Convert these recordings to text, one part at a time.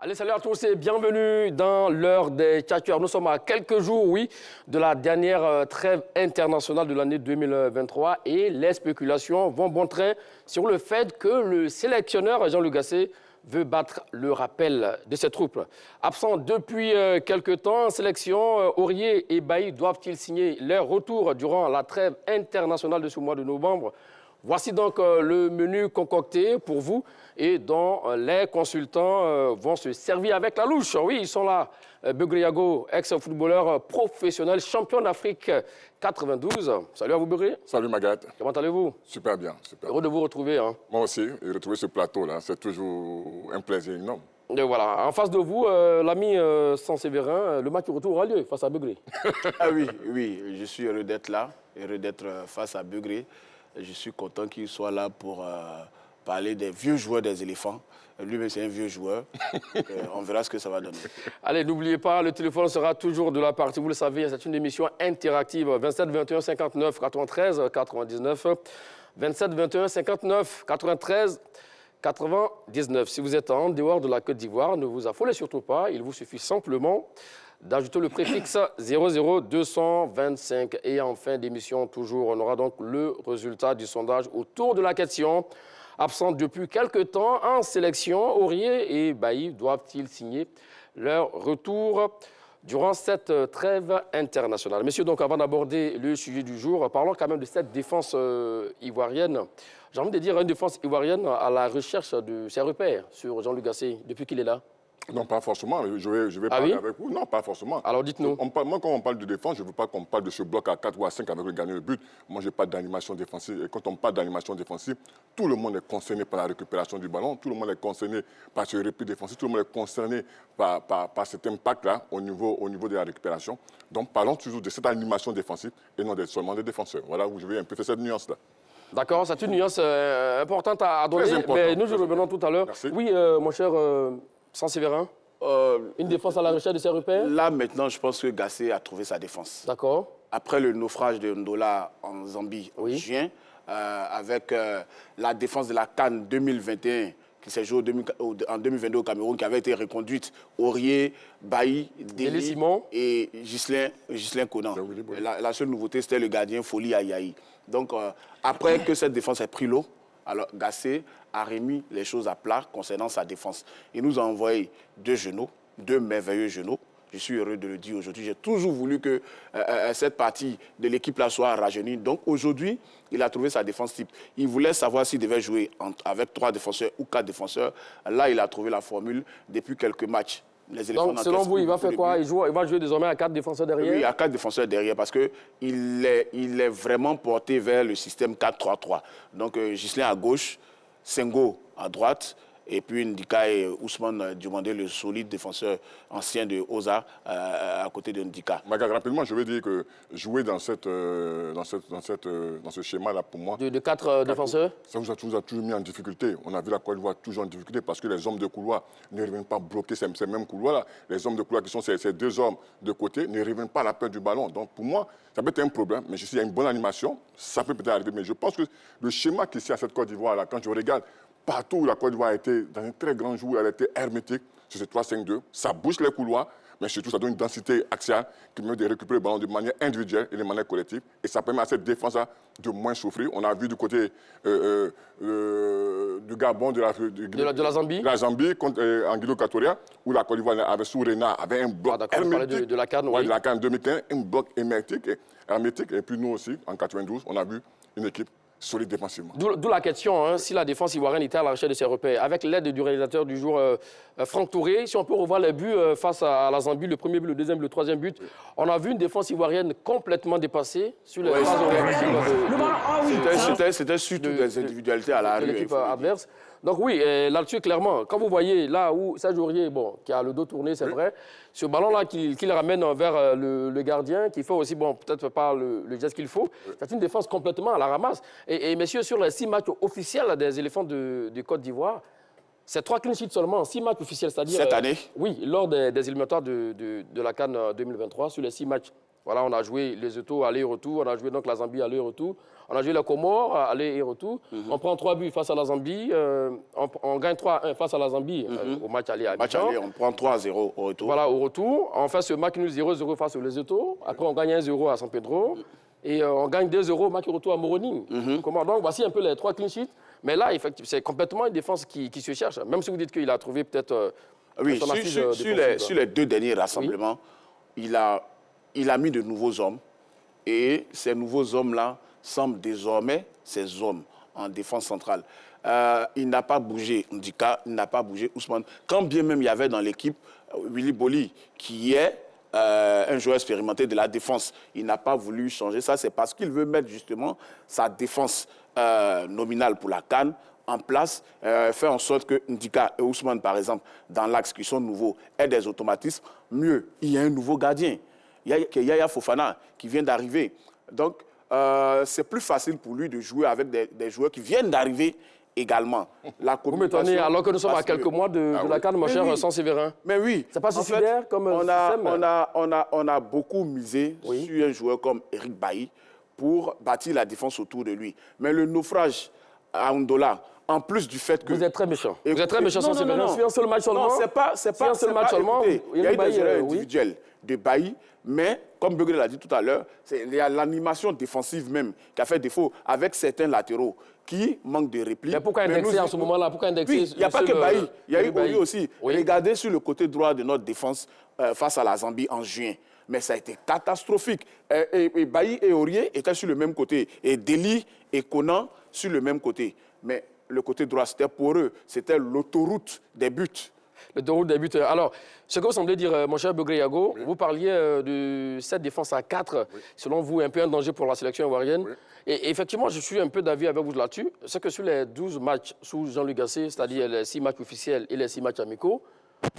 Allez, salut à tous et bienvenue dans l'heure des tchatcheurs. Nous sommes à quelques jours, oui, de la dernière trêve internationale de l'année 2023 et les spéculations vont bon train sur le fait que le sélectionneur Jean-Luc Gasset veut battre le rappel de ses troupes. Absents depuis quelques temps, sélection, Aurier et Bailly doivent-ils signer leur retour durant la trêve internationale de ce mois de novembre? Voici donc le menu concocté pour vous et dont les consultants vont se servir avec la louche. Oui, ils sont là. Beugri-Yago, ex-footballeur professionnel, champion d'Afrique 92. Salut à vous, Beugri. Salut Maguette. Comment allez-vous? Super bien, super. Heureux de vous retrouver. Hein. Moi aussi, et retrouver ce plateau-là, c'est toujours un plaisir énorme. Et voilà, en face de vous, l'ami Saint-Séverin, le match retour aura lieu face à Beugri. Ah oui, je suis heureux d'être là, heureux d'être face à Beugri. Je suis content qu'il soit là pour parler des vieux joueurs des éléphants. Lui-même, c'est un vieux joueur. On verra ce que ça va donner. Allez, n'oubliez pas, le téléphone sera toujours de la partie. Vous le savez, c'est une émission interactive. 27 21 59 93 99. 27 21 59 93 99. Si vous êtes en dehors de la Côte d'Ivoire, ne vous affolez surtout pas. Il vous suffit simplement d'ajouter le préfixe 00225. Et en fin d'émission, toujours, on aura donc le résultat du sondage autour de la question. Absents depuis quelques temps en sélection, Aurier et Bailly doivent-ils signer leur retour durant cette trêve internationale? Messieurs, donc avant d'aborder le sujet du jour, parlons quand même de cette défense ivoirienne. J'ai envie de dire une défense ivoirienne à la recherche de ses repères sur Jean-Luc Gasset depuis qu'il est là. Non, pas forcément. Je vais parler avec vous. Non, pas forcément. Alors, dites-nous. Moi, quand on parle de défense, je ne veux pas qu'on parle de ce bloc à 4 ou à 5 avec le gardien de but. Moi, je n'ai pas d'animation défensive. Et quand on parle d'animation défensive, tout le monde est concerné par la récupération du ballon. Tout le monde est concerné par ce répit défensif. Tout le monde est concerné par cet impact-là au niveau de la récupération. Donc, parlons toujours de cette animation défensive et non seulement des défenseurs. Voilà où je vais un peu faire cette nuance-là. D'accord, c'est une nuance importante à donner. Très important. Mais nous, je revenons tout à l'heure. Oui, mon cher Saint-Séverin, une défense à la recherche de ses repères? Là, maintenant, je pense que Gasset a trouvé sa défense. D'accord. Après le naufrage de Ndola en Zambie en juin, avec la défense de la CAN 2021, qui s'est jouée en 2022 au Cameroun, qui avait été reconduite, Aurier, Bailly, Deli Simon et Ghislain Conan. La seule nouveauté, c'était le gardien Foli Ayayi. Donc, après que cette défense ait pris l'eau, alors Gasset a remis les choses à plat concernant sa défense. Il nous a envoyé deux merveilleux genoux. Je suis heureux de le dire aujourd'hui. J'ai toujours voulu que cette partie de l'équipe-là soit rajeunie. Donc aujourd'hui, il a trouvé sa défense type. Il voulait savoir s'il devait jouer avec 3 défenseurs ou 4 défenseurs. Là, il a trouvé la formule depuis quelques matchs. Donc, selon vous, il va faire quoi? Il va jouer désormais à 4 défenseurs derrière? Oui, à 4 défenseurs derrière parce qu'il est vraiment porté vers le système 4-3-3. Donc, Ghislain à gauche, Senghor à droite, et puis Ndika et Ousmane Diomandé, le solide défenseur ancien de Oza, à côté de Ndika. Maga, rapidement, je veux dire que jouer dans ce schéma-là, pour moi... De 4 défenseurs? Ça vous a toujours mis en difficulté. On a vu la Côte d'Ivoire toujours en difficulté parce que les hommes de couloir ne reviennent pas bloquer ces mêmes couloirs-là. Les hommes de couloir qui sont ces 2 hommes de côté ne reviennent pas à la perte du ballon. Donc, pour moi, ça peut être un problème. Mais s'il y a une bonne animation, ça peut peut-être arriver. Mais je pense que le schéma qui est à cette Côte d'Ivoire-là, quand je regarde, partout où la Côte d'Ivoire a été dans un très grand jour, elle a été hermétique sur ce 3-5-2. Ça bouge les couloirs, mais surtout ça donne une densité axiale qui permet de récupérer le ballon de manière individuelle et de manière collective. Et ça permet à cette défense-là de moins souffrir. On a vu du côté du Gabon, de la Zambie. De la Zambie contre Anguilo Katoria, où la Côte d'Ivoire avait sous Rena, avait un bloc hermétique. De la CAN, oui. De la CAN 2015, un bloc hermétique. Et puis nous aussi, en 92, on a vu une équipe solide défensivement. D'où la question, hein, si la défense ivoirienne était à la recherche de ses repères. Avec l'aide du réalisateur du jour, Franck Touré, si on peut revoir les buts face à la Zambie, le premier but, le deuxième, le troisième but, on a vu une défense ivoirienne complètement dépassée sur les phases C'était surtout des individualités à la rue. L'équipe adverse. Donc oui, là-dessus, clairement, quand vous voyez là où Serge Aurier, bon, qui a le dos tourné, c'est vrai, ce ballon-là qu'il ramène vers le gardien, qui fait aussi, bon, peut-être pas le geste qu'il faut, c'est une défense complètement à la ramasse. Et messieurs, sur les 6 matchs officiels des éléphants de Côte d'Ivoire, c'est 3 clean sheets seulement, 6 matchs officiels, c'est-à-dire... Cette année? Oui, lors des éliminatoires de la CAN 2023, sur les 6 matchs Voilà, on a joué les Lesotho aller-retour, on a joué donc la Zambie aller-retour, on a joué les Comores aller et retour. On prend 3 buts face à la Zambie, on gagne 3-1 face à la Zambie au match aller à Abidjan. On prend 3-0 au retour. Voilà, au retour, on fait ce match nul 0-0 face aux Lesotho. Après, on gagne 1-0 à San Pedro. Et on gagne 2-0 au match retour à Moroni. Donc, voici un peu les 3 clean sheets. Mais là, effectivement, c'est complètement une défense qui se cherche. Même si vous dites qu'il a trouvé peut-être... oui, sur les 2 derniers rassemblements, il a mis de nouveaux hommes. Et ces nouveaux hommes-là semblent désormais ses hommes en défense centrale. Il n'a pas bougé Ndika, il n'a pas bougé Ousmane. Quand bien même il y avait dans l'équipe Willy Boli, qui est un joueur expérimenté de la défense, il n'a pas voulu changer ça. C'est parce qu'il veut mettre justement sa défense nominale pour la CAN en place, faire en sorte que Ndika et Ousmane, par exemple, dans l'axe qui sont nouveaux, aient des automatismes. Mieux, il y a un nouveau gardien. Il y a Yaya Fofana qui vient d'arriver. Donc, c'est plus facile pour lui de jouer avec des joueurs qui viennent d'arriver également. Vous m'étonnez, alors que nous sommes à quelques mois de la CAN, mon cher Sans Séverin. Mais oui. C'est pas suicidaire comme système. On a beaucoup misé sur un joueur comme Eric Bailly pour bâtir la défense autour de lui. Mais le naufrage à Ondola, en plus du fait que... Vous êtes très méchant. Vous êtes très méchant, Sans Séverin. C'est un seul match seulement. Non, c'est pas un seul match seulement. Il y a eu des erreurs individuelles de Bailly, mais comme Begré l'a dit tout à l'heure, il y a l'animation défensive même qui a fait défaut avec certains latéraux qui manquent de réplique. Mais pourquoi indexer en ce moment-là? Pourquoi indexer? Oui, il n'y a pas que Bailly, il y a eu Ori aussi. Regardez sur le côté droit de notre défense face à la Zambie en juin. Mais ça a été catastrophique. Et Bailly et Aurier étaient sur le même côté. Et Deli et Conan sur le même côté. Mais le côté droit, c'était pour eux. C'était l'autoroute des buts. L'autoroute des buts. Alors, ce que vous semblez dire, mon cher Begré Yago, vous parliez de cette défense à 4, selon vous, un peu un danger pour la sélection ivoirienne. Et effectivement, je suis un peu d'avis avec vous là-dessus. C'est que sur les 12 matchs sous Jean-Luc Gasset, c'est-à-dire les 6 matchs officiels et les 6 matchs amicaux,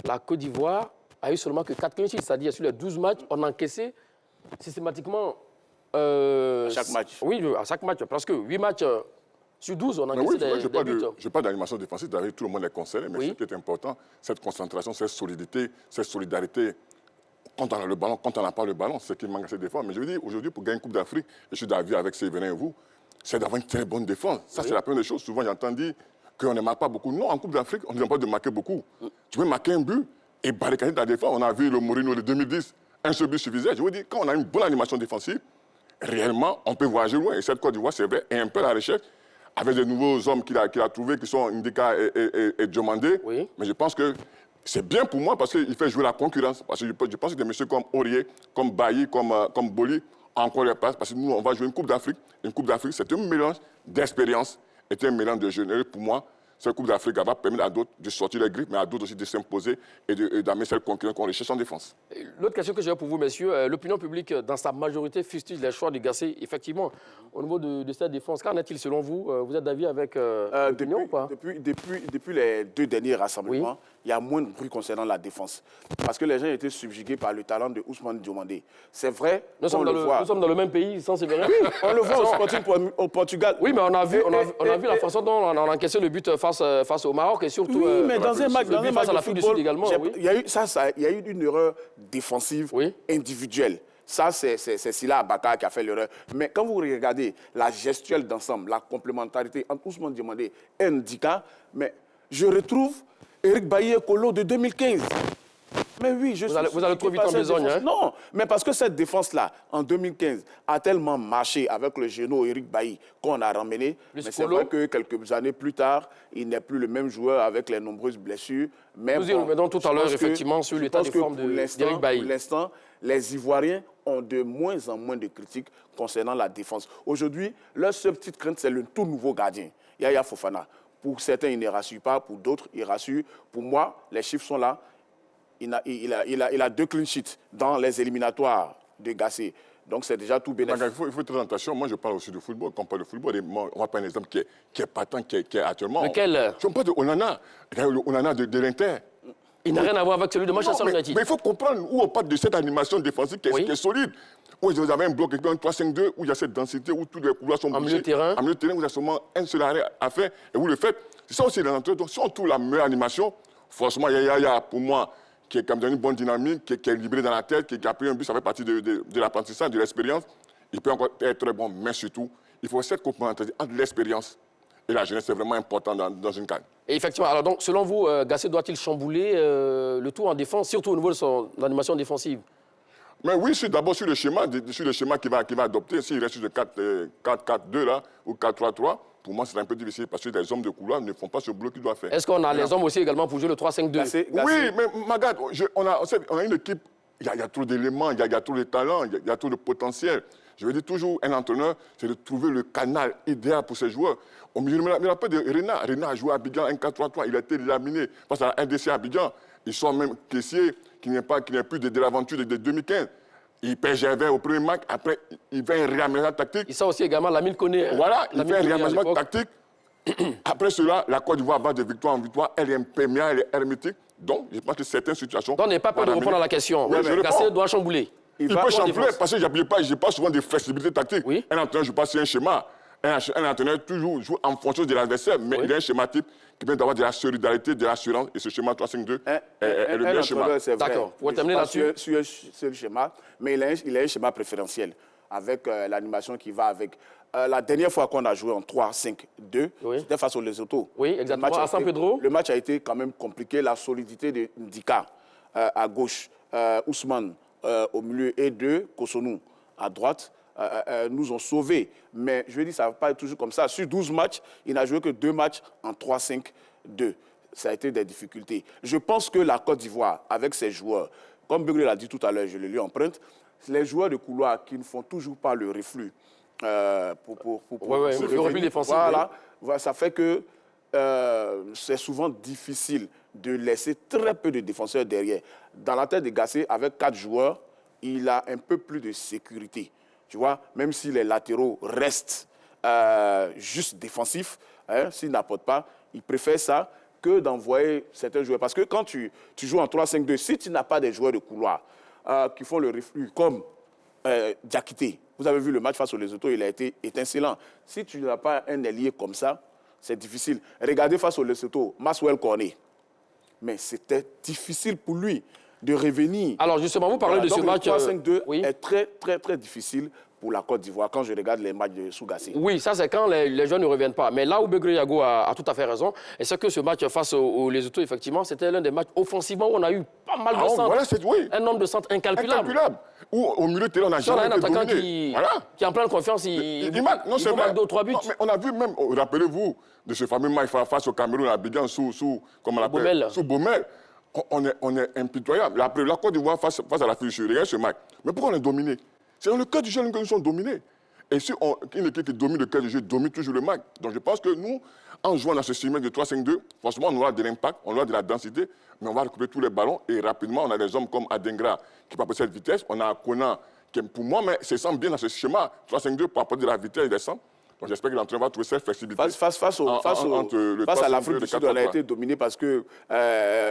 la Côte d'Ivoire a eu seulement que 4 clean sheets, c'est-à-dire sur les 12 matchs, on a encaissé systématiquement... à chaque match. Oui, à chaque match, parce que 8 matchs sur 12, on a encaissé des buts. Je n'ai pas d'animation défensive, tout le monde est concerné, mais ce qui est important, cette concentration, cette solidité, cette solidarité. Quand on a le ballon, quand on n'a pas le ballon, c'est ce qui manque à cette défense. Mais je veux dire, aujourd'hui, pour gagner une Coupe d'Afrique, et je suis d'avis avec Séverin et vous, c'est d'avoir une très bonne défense. Ça, c'est la première des choses. Souvent, j'entends dire qu'on ne marque pas beaucoup. Non, en Coupe d'Afrique, on ne demande pas de marquer beaucoup. Tu peux marquer un but et barricader ta défense. On a vu le Mourinho de 2010, un seul but suffisait. Je veux dire, quand on a une bonne animation défensive, réellement, on peut voyager loin. Et cette Côte d'Ivoire, c'est vrai, est un peu à la recherche, avec des nouveaux hommes qu'il a trouvés, qui sont Ndika et Diomandé. Mais je pense que c'est bien pour moi parce qu'il fait jouer la concurrence. Parce que je pense que des messieurs comme Aurier, comme Bailly, comme Boli ont encore leur place. Parce que nous, on va jouer une Coupe d'Afrique. Une Coupe d'Afrique, c'est un mélange d'expérience et un mélange de jeunes. Et pour moi, cette Coupe d'Afrique va permettre à d'autres de sortir les griffes, mais à d'autres aussi de s'imposer et d'amener cette concurrence qu'on recherche en défense. L'autre question que j'ai pour vous, messieurs, l'opinion publique, dans sa majorité, fustige les choix de Gasset. Effectivement, au niveau de cette défense, qu'en est-il selon vous? Vous êtes d'avis avec l'opinion ou pas? Depuis les 2 derniers rassemblements, il y a moins de bruit concernant la défense. Parce que les gens étaient subjugués par le talent de Ousmane Diomandé. C'est vrai, nous sommes dans le même pays, sans Séverin. Oui, on le voit au Portugal. Oui, mais on a vu la façon dont on a encaissé le but face au Maroc et surtout mais dans un match face à l'Afrique du Sud également. Il y a eu une erreur défensive individuelle. Ça, c'est Sila Abaka qui a fait l'erreur. Mais quand vous regardez la gestuelle d'ensemble, la complémentarité entre Ousmane Diomandé et Ndika, mais je retrouve Eric Bailly Kolo de 2015. Mais oui, vous allez trop vite en besogne, hein? Non, mais parce que cette défense-là, en 2015, a tellement marché avec le géno Eric Bailly qu'on a ramené. Mais c'est vrai que quelques années plus tard, il n'est plus le même joueur avec les nombreuses blessures. Mais nous y revenons tout à l'heure, effectivement, sur l'état de forme d'Eric Bailly. Pour l'instant, les Ivoiriens ont de moins en moins de critiques concernant la défense. Aujourd'hui, leur seule petite crainte, c'est le tout nouveau gardien, Yaya Fofana. Pour certains, il ne rassure pas. Pour d'autres, il rassure. Pour moi, les chiffres sont là. Il a 2 clean sheets dans les éliminatoires de Gasset. Donc, c'est déjà tout bénéfique. Il faut faire attention. Moi, je parle aussi de football. Quand on parle de football, on va prendre un exemple qui est patent, qui est actuellement. Lequel? Je ne parle pas de Onana. Le Onana de l'Inter. Il n'a rien à voir avec celui de Manchester United. Mais il faut comprendre où on parle de cette animation défensive qui est solide. Où vous avez un bloc, un 3-5-2, où il y a cette densité, où tous les couloirs sont bougés. En milieu de terrain, vous avez seulement un seul arrêt à faire. Et vous le faites. C'est ça aussi l'entraîneur. Donc, si on trouve la meilleure animation, forcément, il y a pour moi, qui est comme dans une bonne dynamique, qui est libéré dans la tête, qui a pris un but, ça fait partie de l'apprentissage, de l'expérience. Il peut encore être très bon, mais surtout, il faut cette complémentarité entre l'expérience et la jeunesse. C'est vraiment important dans une CAN. Et effectivement, alors donc, selon vous, Gasset doit-il chambouler le tout en défense, surtout au niveau de son animation défensive? Mais oui, d'abord sur le schéma qu'il va adopter. S'il reste sur le 4-4-2 là, ou 4-3-3, pour moi, c'est un peu difficile parce que les hommes de couloir ne font pas ce boulot qu'ils doivent faire. Est-ce qu'on a les hommes aussi également pour jouer le 3-5-2? Oui, mais Magat, on a une équipe, il y a trop d'éléments, il y a trop de talents, il y a trop de potentiel. Je veux dire toujours, un entraîneur, c'est de trouver le canal idéal pour ses joueurs. Au milieu, je me rappelle de Rena. Rena a joué à Abidjan 1-4-3-3. Il a été laminé face à la NDC à Abidjan. Ils sont même caissiers qui n'est plus de l'aventure de 2015. Il perd Gervais au premier match. Après, il fait un réaménagement tactique. Il sort aussi également Lamine Koné. Voilà, il fait un réaménagement tactique. Après cela, la Côte d'Ivoire va de victoire en victoire. Elle est imperméable, elle est hermétique. Donc, je pense que certaines situations... Donc, n'est pas peur de répondre à la question. Oui, Gasset doit chambouler. Il peut chambouler parce que je n'ai pas souvent de flexibilité tactique. Oui. Un entraîneur joue pas sur un schéma. Un entraîneur toujours joue en fonction de l'adversaire, mais il a un schéma type qui permet d'avoir de la solidarité, de l'assurance. Et ce schéma 3-5-2 est le meilleur schéma. D'accord. Pour terminer là-dessus. Sur le schéma, mais il a un schéma préférentiel avec l'animation qui va avec. La dernière fois qu'on a joué en 3-5-2, c'était face aux Lesotho. Oui, exactement. À San Pedro. Le match a été quand même compliqué. La solidité de Ndika à gauche, Ousmane au milieu et Kosonou à droite. Nous ont sauvés. Mais je veux dire, ça ne va pas être toujours comme ça. Sur 12 matchs, il n'a joué que 2 matchs en 3-5-2. Ça a été des difficultés. Je pense que la Côte d'Ivoire, avec ses joueurs, comme Begré l'a dit tout à l'heure, je le lui emprunte, les joueurs de couloir qui ne font toujours pas le reflux pour le reflux défensif. Voilà, ça fait que c'est souvent difficile de laisser très peu de défenseurs derrière. Dans la tête de Gasset, avec 4 joueurs, il a un peu plus de sécurité. Tu vois, même si les latéraux restent juste défensifs, s'ils n'apportent pas, il préfère ça que d'envoyer certains joueurs. Parce que quand tu joues en 3-5-2, si tu n'as pas des joueurs de couloir qui font le reflux, comme Diakité, vous avez vu le match face aux Lesotho, il a été étincelant. Si tu n'as pas un ailier comme ça, c'est difficile. Regardez face aux Lesotho, Maxwell Cornet. Mais c'était difficile pour lui de revenir. Alors justement, vous parlez de ce match... Le 3-5-2 est très, très, très difficile pour la Côte d'Ivoire quand je regarde les matchs de Gasset. Oui, ça c'est quand les jeunes ne reviennent pas. Mais là où Begré Yago a tout à fait raison, et c'est que ce match face aux Lesotho, effectivement, c'était l'un des matchs offensivement où on a eu pas mal de centres. Voilà, un nombre de centres incalculable. Ou au milieu de terrain, on a jamais un attaquant qui est en pleine confiance, il marque, non, c'est vrai. 2 ou 3 buts. Non, mais on a vu même, rappelez-vous, de ce fameux match face au Cameroun à Abidjan sous Baumel. On est impitoyable. Après, la Côte d'Ivoire face à la fichue, regarde ce match. Mais pourquoi on est dominé? C'est dans le cœur du jeu que nous sommes dominés. Et si une équipe qui domine le cœur du jeu, domine toujours le match. Donc je pense que nous, en jouant dans ce système de 3-5-2, franchement, on aura de l'impact, on aura de la densité, mais on va récupérer tous les ballons. Et rapidement, on a des hommes comme Adengra qui peut apporter cette vitesse. On a Kona qui, pour moi, mais se sent bien dans ce schéma 3-5-2 pour apporter de la vitesse et des centres. Donc j'espère que l'entraîneur va trouver cette flexibilité. Face à l'Afrique du Sud, on a été dominé parce que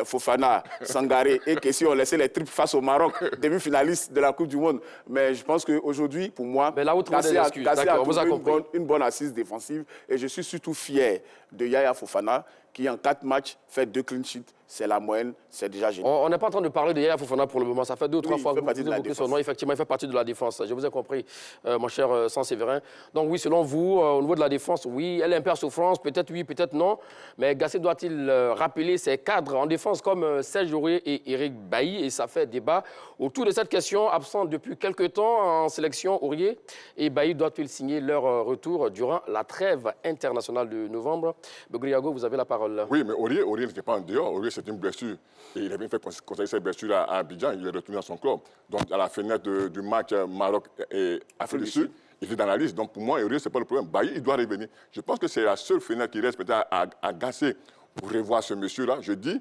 Fofana, Sangaré et Kessie ont laissé les triples face au Maroc, demi-finaliste de la Coupe du Monde. Mais je pense qu'aujourd'hui, pour moi, Gasset a trouvé une bonne assise défensive. Et je suis surtout fier de Yaya Fofana qui, en 4 matchs, fait 2 clean sheets. C'est la moyenne, c'est déjà génial. On n'est pas en train de parler de Yaya Fofana pour le moment. Ça fait 2 ou 3 fois que vous évoquez son nom. Effectivement, il fait partie de la défense. Je vous ai compris, mon cher Saint-Séverin. Donc oui, selon vous, au niveau de la défense, oui, elle est un peu à souffrance. Peut-être oui, peut-être non. Mais Gasset doit-il rappeler ses cadres en défense comme Serge Aurier et Eric Bailly? Et ça fait débat autour de cette question. Absent depuis quelques temps en sélection, Aurier et Bailly doivent-ils signer leur retour durant la trêve internationale de novembre? Begré Yago, vous avez la parole. Oui, mais Aurier n'était pas en dehors. Aurier, c'est une blessure. Et il avait fait constater cette blessure à Abidjan. Il est retourné dans son club. Donc, à la fenêtre du match Maroc et Afrique du Sud, il est dans la liste. Donc, pour moi, Aurier, ce n'est pas le problème. Bailly, il doit revenir. Je pense que c'est la seule fenêtre qui reste peut-être à Gasset pour revoir ce monsieur-là. Je dis,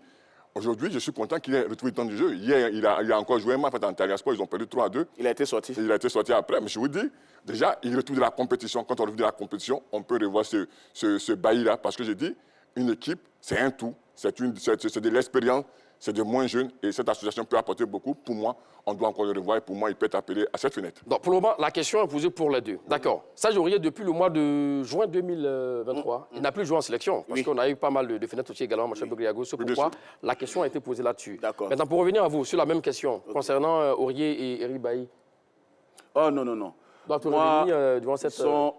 aujourd'hui, je suis content qu'il ait retrouvé le temps du jeu. Hier, il a encore joué un match en Italia Sport. Ils ont perdu 3-2. Il a été sorti. Il a été sorti après. Mais je vous dis, déjà, il retrouve de la compétition. Quand on revient de la compétition, on peut revoir ce Bailly-là. Parce que je dis, une équipe, c'est un tout. C'est de l'expérience, c'est de moins jeunes et cette association peut apporter beaucoup. Pour moi, on doit encore le revoir et pour moi, il peut être appelé à cette fenêtre. Donc, pour le moment, la question est posée pour les deux. D'accord. Serge Aurier, depuis le mois de juin 2023, il n'a plus joué en sélection parce qu'on a eu pas mal de fenêtres aussi également, mon cher Begriago. C'est pourquoi la question a été posée là-dessus. Maintenant, pour revenir à vous, sur la même question, concernant Aurier et Eric Bailly. Oh non, non, non. Donc, moi,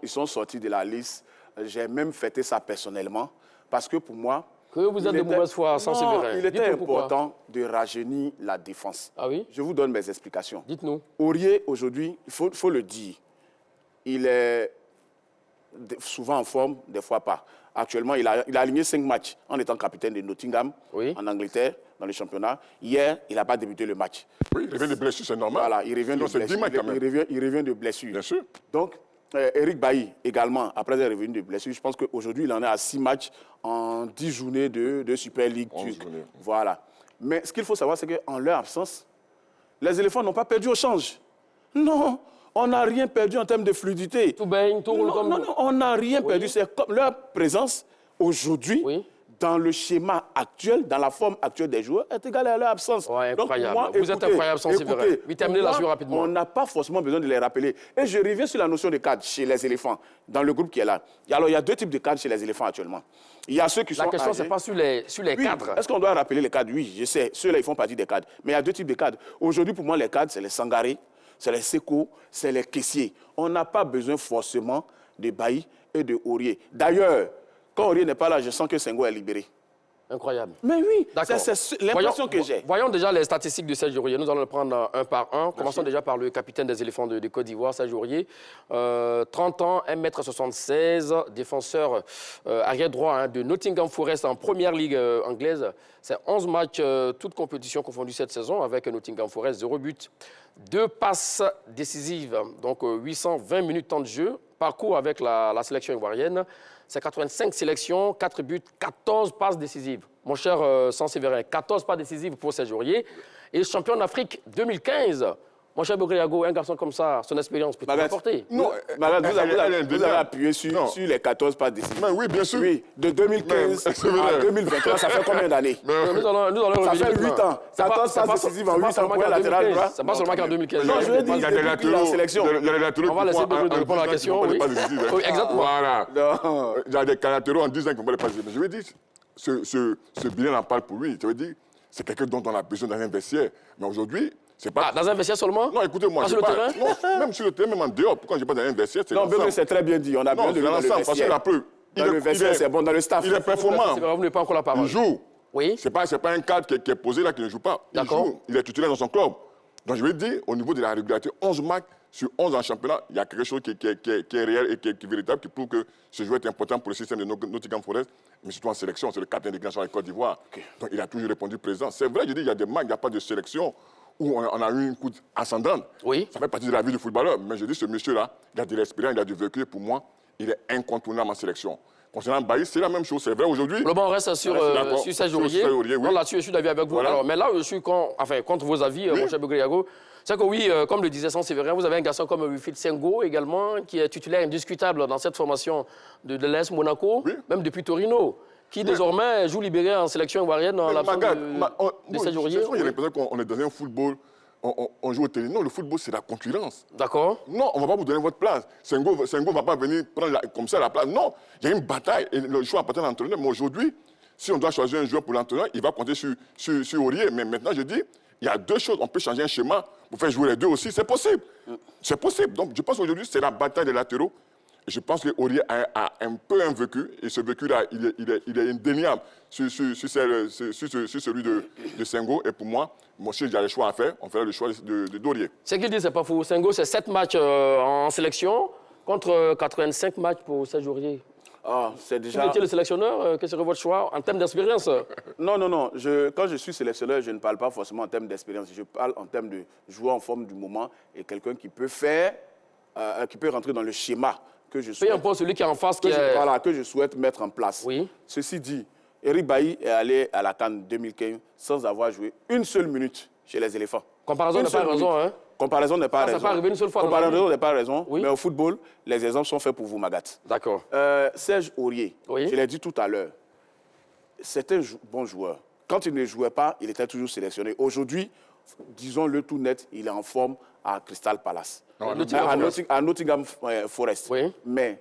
ils sont sortis de la liste. J'ai même fêté ça personnellement parce que pour moi... Que vous êtes de mauvaise foi, sans sévérin. Il était important de rajeunir la défense. Ah oui? Je vous donne mes explications. Dites-nous. Aurier, aujourd'hui, il faut le dire, il est souvent en forme, des fois pas. Actuellement, il a aligné 5 matchs en étant capitaine de Nottingham, en Angleterre, dans le championnat. Hier, il n'a pas débuté le match. Oui, il revient de blessure, c'est normal. Voilà, il revient de blessure. Il revient de blessure. Bien sûr. Donc, Eric Bailly, également, après être revenu de blessure, je pense qu'aujourd'hui, il en est à 6 matchs en 10 journées de Super League turque. Voilà. Mais ce qu'il faut savoir, c'est qu'en leur absence, les éléphants n'ont pas perdu au change. Non, on n'a rien perdu en termes de fluidité. Tout baigne, tout roule comme... Non, on n'a rien perdu. C'est comme leur présence aujourd'hui, dans le schéma actuel, dans la forme actuelle des joueurs, est égale à leur absence. Ouais, incroyable. Donc, moi, vous êtes incroyable, sans sévérin. Oui, terminez là-dessus rapidement. On n'a pas forcément besoin de les rappeler. Et je reviens sur la notion de cadre chez les éléphants, dans le groupe qui est là. Alors, il y a 2 types de cadres chez les éléphants actuellement. Il y a ceux qui sont... La question, ce n'est pas sur les cadres. Est-ce qu'on doit rappeler les cadres? Oui, je sais. Ceux-là, ils font partie des cadres. Mais il y a 2 types de cadres. Aujourd'hui, pour moi, les cadres, c'est les Sangaré, c'est les Seko, c'est les caissiers. On n'a pas besoin forcément de Bailly et de Aurier. D'ailleurs, quand Aurier n'est pas là, je sens que Senghor est libéré. Incroyable. Mais oui, c'est l'impression que j'ai. Voyons déjà les statistiques de Serge Aurier. Nous allons le prendre un par un. Commençons déjà par le capitaine des éléphants de Côte d'Ivoire, Serge Aurier. 30 ans, 1m76, défenseur arrière droit de Nottingham Forest en première ligue anglaise. C'est 11 matchs, toutes compétitions confondues cette saison avec Nottingham Forest, 0 but, 2 passes décisives, donc 820 minutes de temps de jeu. Parcours avec la sélection ivoirienne. C'est 85 sélections, 4 buts, 14 passes décisives. Mon cher Sans-Sévérin, 14 passes décisives pour Serge Aurier. Et champion d'Afrique 2015. Mon cher Begriago, un garçon comme ça, son expérience peut apporter. Non, vous avez appuyé sur les 14 passes décisives. Mais oui, bien sûr. Oui, de 2015 à 2023, ça fait combien d'années? Nous allons ça fait 8 ans. 14 passes décisives en 8 ans pour un latéral droit. C'est pas seulement qu'en 2015. Non, je veux dire, depuis la sélection. On va laisser Begriago répondre à la question. Oui, exactement. Voilà. Il y a des latéraux en 10 ans qui ne vont pas les passer. Mais je veux dire, ce bilan en parle pour lui. Je veux dire, c'est quelqu'un dont on a besoin dans un vestiaire. Mais aujourd'hui, c'est pas... dans un vestiaire seulement? Non, écoutez-moi, sur le terrain? Non, même sur le terrain, même en dehors. Pourquoi je n'ai pas dans un vestiaire? Non, c'est très bien dit. On a besoin de l'ensemble. Parce qu'il a peu. Dans le vestiaire, c'est bon. Dans le staff. Il est performant. Vous n'avez pas encore la parole. Il joue. Oui. C'est pas un cadre qui est posé là, qui ne joue pas. Il joue. Il est titulaire dans son club. Donc, je veux dire, au niveau de la régularité, 11 matchs sur 11 en championnat, il y a quelque chose qui est réel et qui est véritable, qui prouve que ce joueur est important pour le système de Nottingham Forest, mais surtout en sélection. C'est le capitaine de la Côte d'Ivoire. Donc, il a toujours répondu présent. C'est vrai, je dis, il y a des matchs, il n'y a pas de sélection où on a eu une coute ascendante. Oui. Ça fait partie de la vie du footballeur. Mais je dis, ce monsieur-là, il a de l'expérience, il a du vécu. Pour moi, il est incontournable en sélection. Concernant Bailly, c'est la même chose. C'est vrai aujourd'hui. Le bon, on reste sur Serge Aurier. Oui. Là-dessus, je suis d'avis avec vous. Voilà. Alors, mais là, je suis contre vos avis, mon cher Begriago. C'est que oui, comme le disait Sans-Sévérin, vous avez un garçon comme Wilfried Senghor également, qui est titulaire indiscutable dans cette formation de l'AS Monaco, même depuis Torino, qui désormais joue libéré en sélection ivoirienne dans l'absence de Serge Aurier. Il y a l'impression qu'on est dans un football, on joue au télé. Non, le football, c'est la concurrence. D'accord. Non, on ne va pas vous donner votre place. Senghor ne va pas venir prendre comme ça la place. Non, il y a une bataille et le choix appartient à l'entraîneur. Mais aujourd'hui, si on doit choisir un joueur pour l'entraîneur, il va compter sur Aurier. Mais maintenant, je dis, il y a 2 choses. On peut changer un schéma pour faire jouer les 2 aussi. C'est possible. C'est possible. Donc, je pense qu'aujourd'hui, c'est la bataille des latéraux. Et je pense que Aurier a un peu un vécu. Et ce vécu-là, il est indéniable sur celui de Senghor. Et pour moi, si il y a le choix à faire, on fera le choix d'Aurier. Ce qu'il dit, c'est pas faux. Senghor, c'est 7 matchs en sélection contre 85 matchs pour Serge Aurier. Ah, c'est déjà... Si vous étiez le sélectionneur, quel serait votre choix en termes d'expérience? Non. Quand je suis sélectionneur, je ne parle pas forcément en termes d'expérience. Je parle en termes de joueur en forme du moment et quelqu'un qui peut qui peut rentrer dans le schéma que je souhaite. Peu importe celui qui est en face que je souhaite mettre en place. Oui. Ceci dit, Eric Bailly est allé à la CAN 2015 sans avoir joué une seule minute chez les éléphants. Comparaison n'est pas raison, hein? Comparaison n'est pas raison. Ça n'est pas arrivé une seule fois. Comparaison n'est pas raison. Oui. Mais au football, les exemples sont faits pour vous, Magat. D'accord. Serge Aurier, oui. je l'ai dit tout à l'heure, c'est un bon joueur. quand il ne jouait pas, il était toujours sélectionné. Aujourd'hui, disons-le tout net, il est en forme à Crystal Palace. À Nottingham Forest. Oui. Mais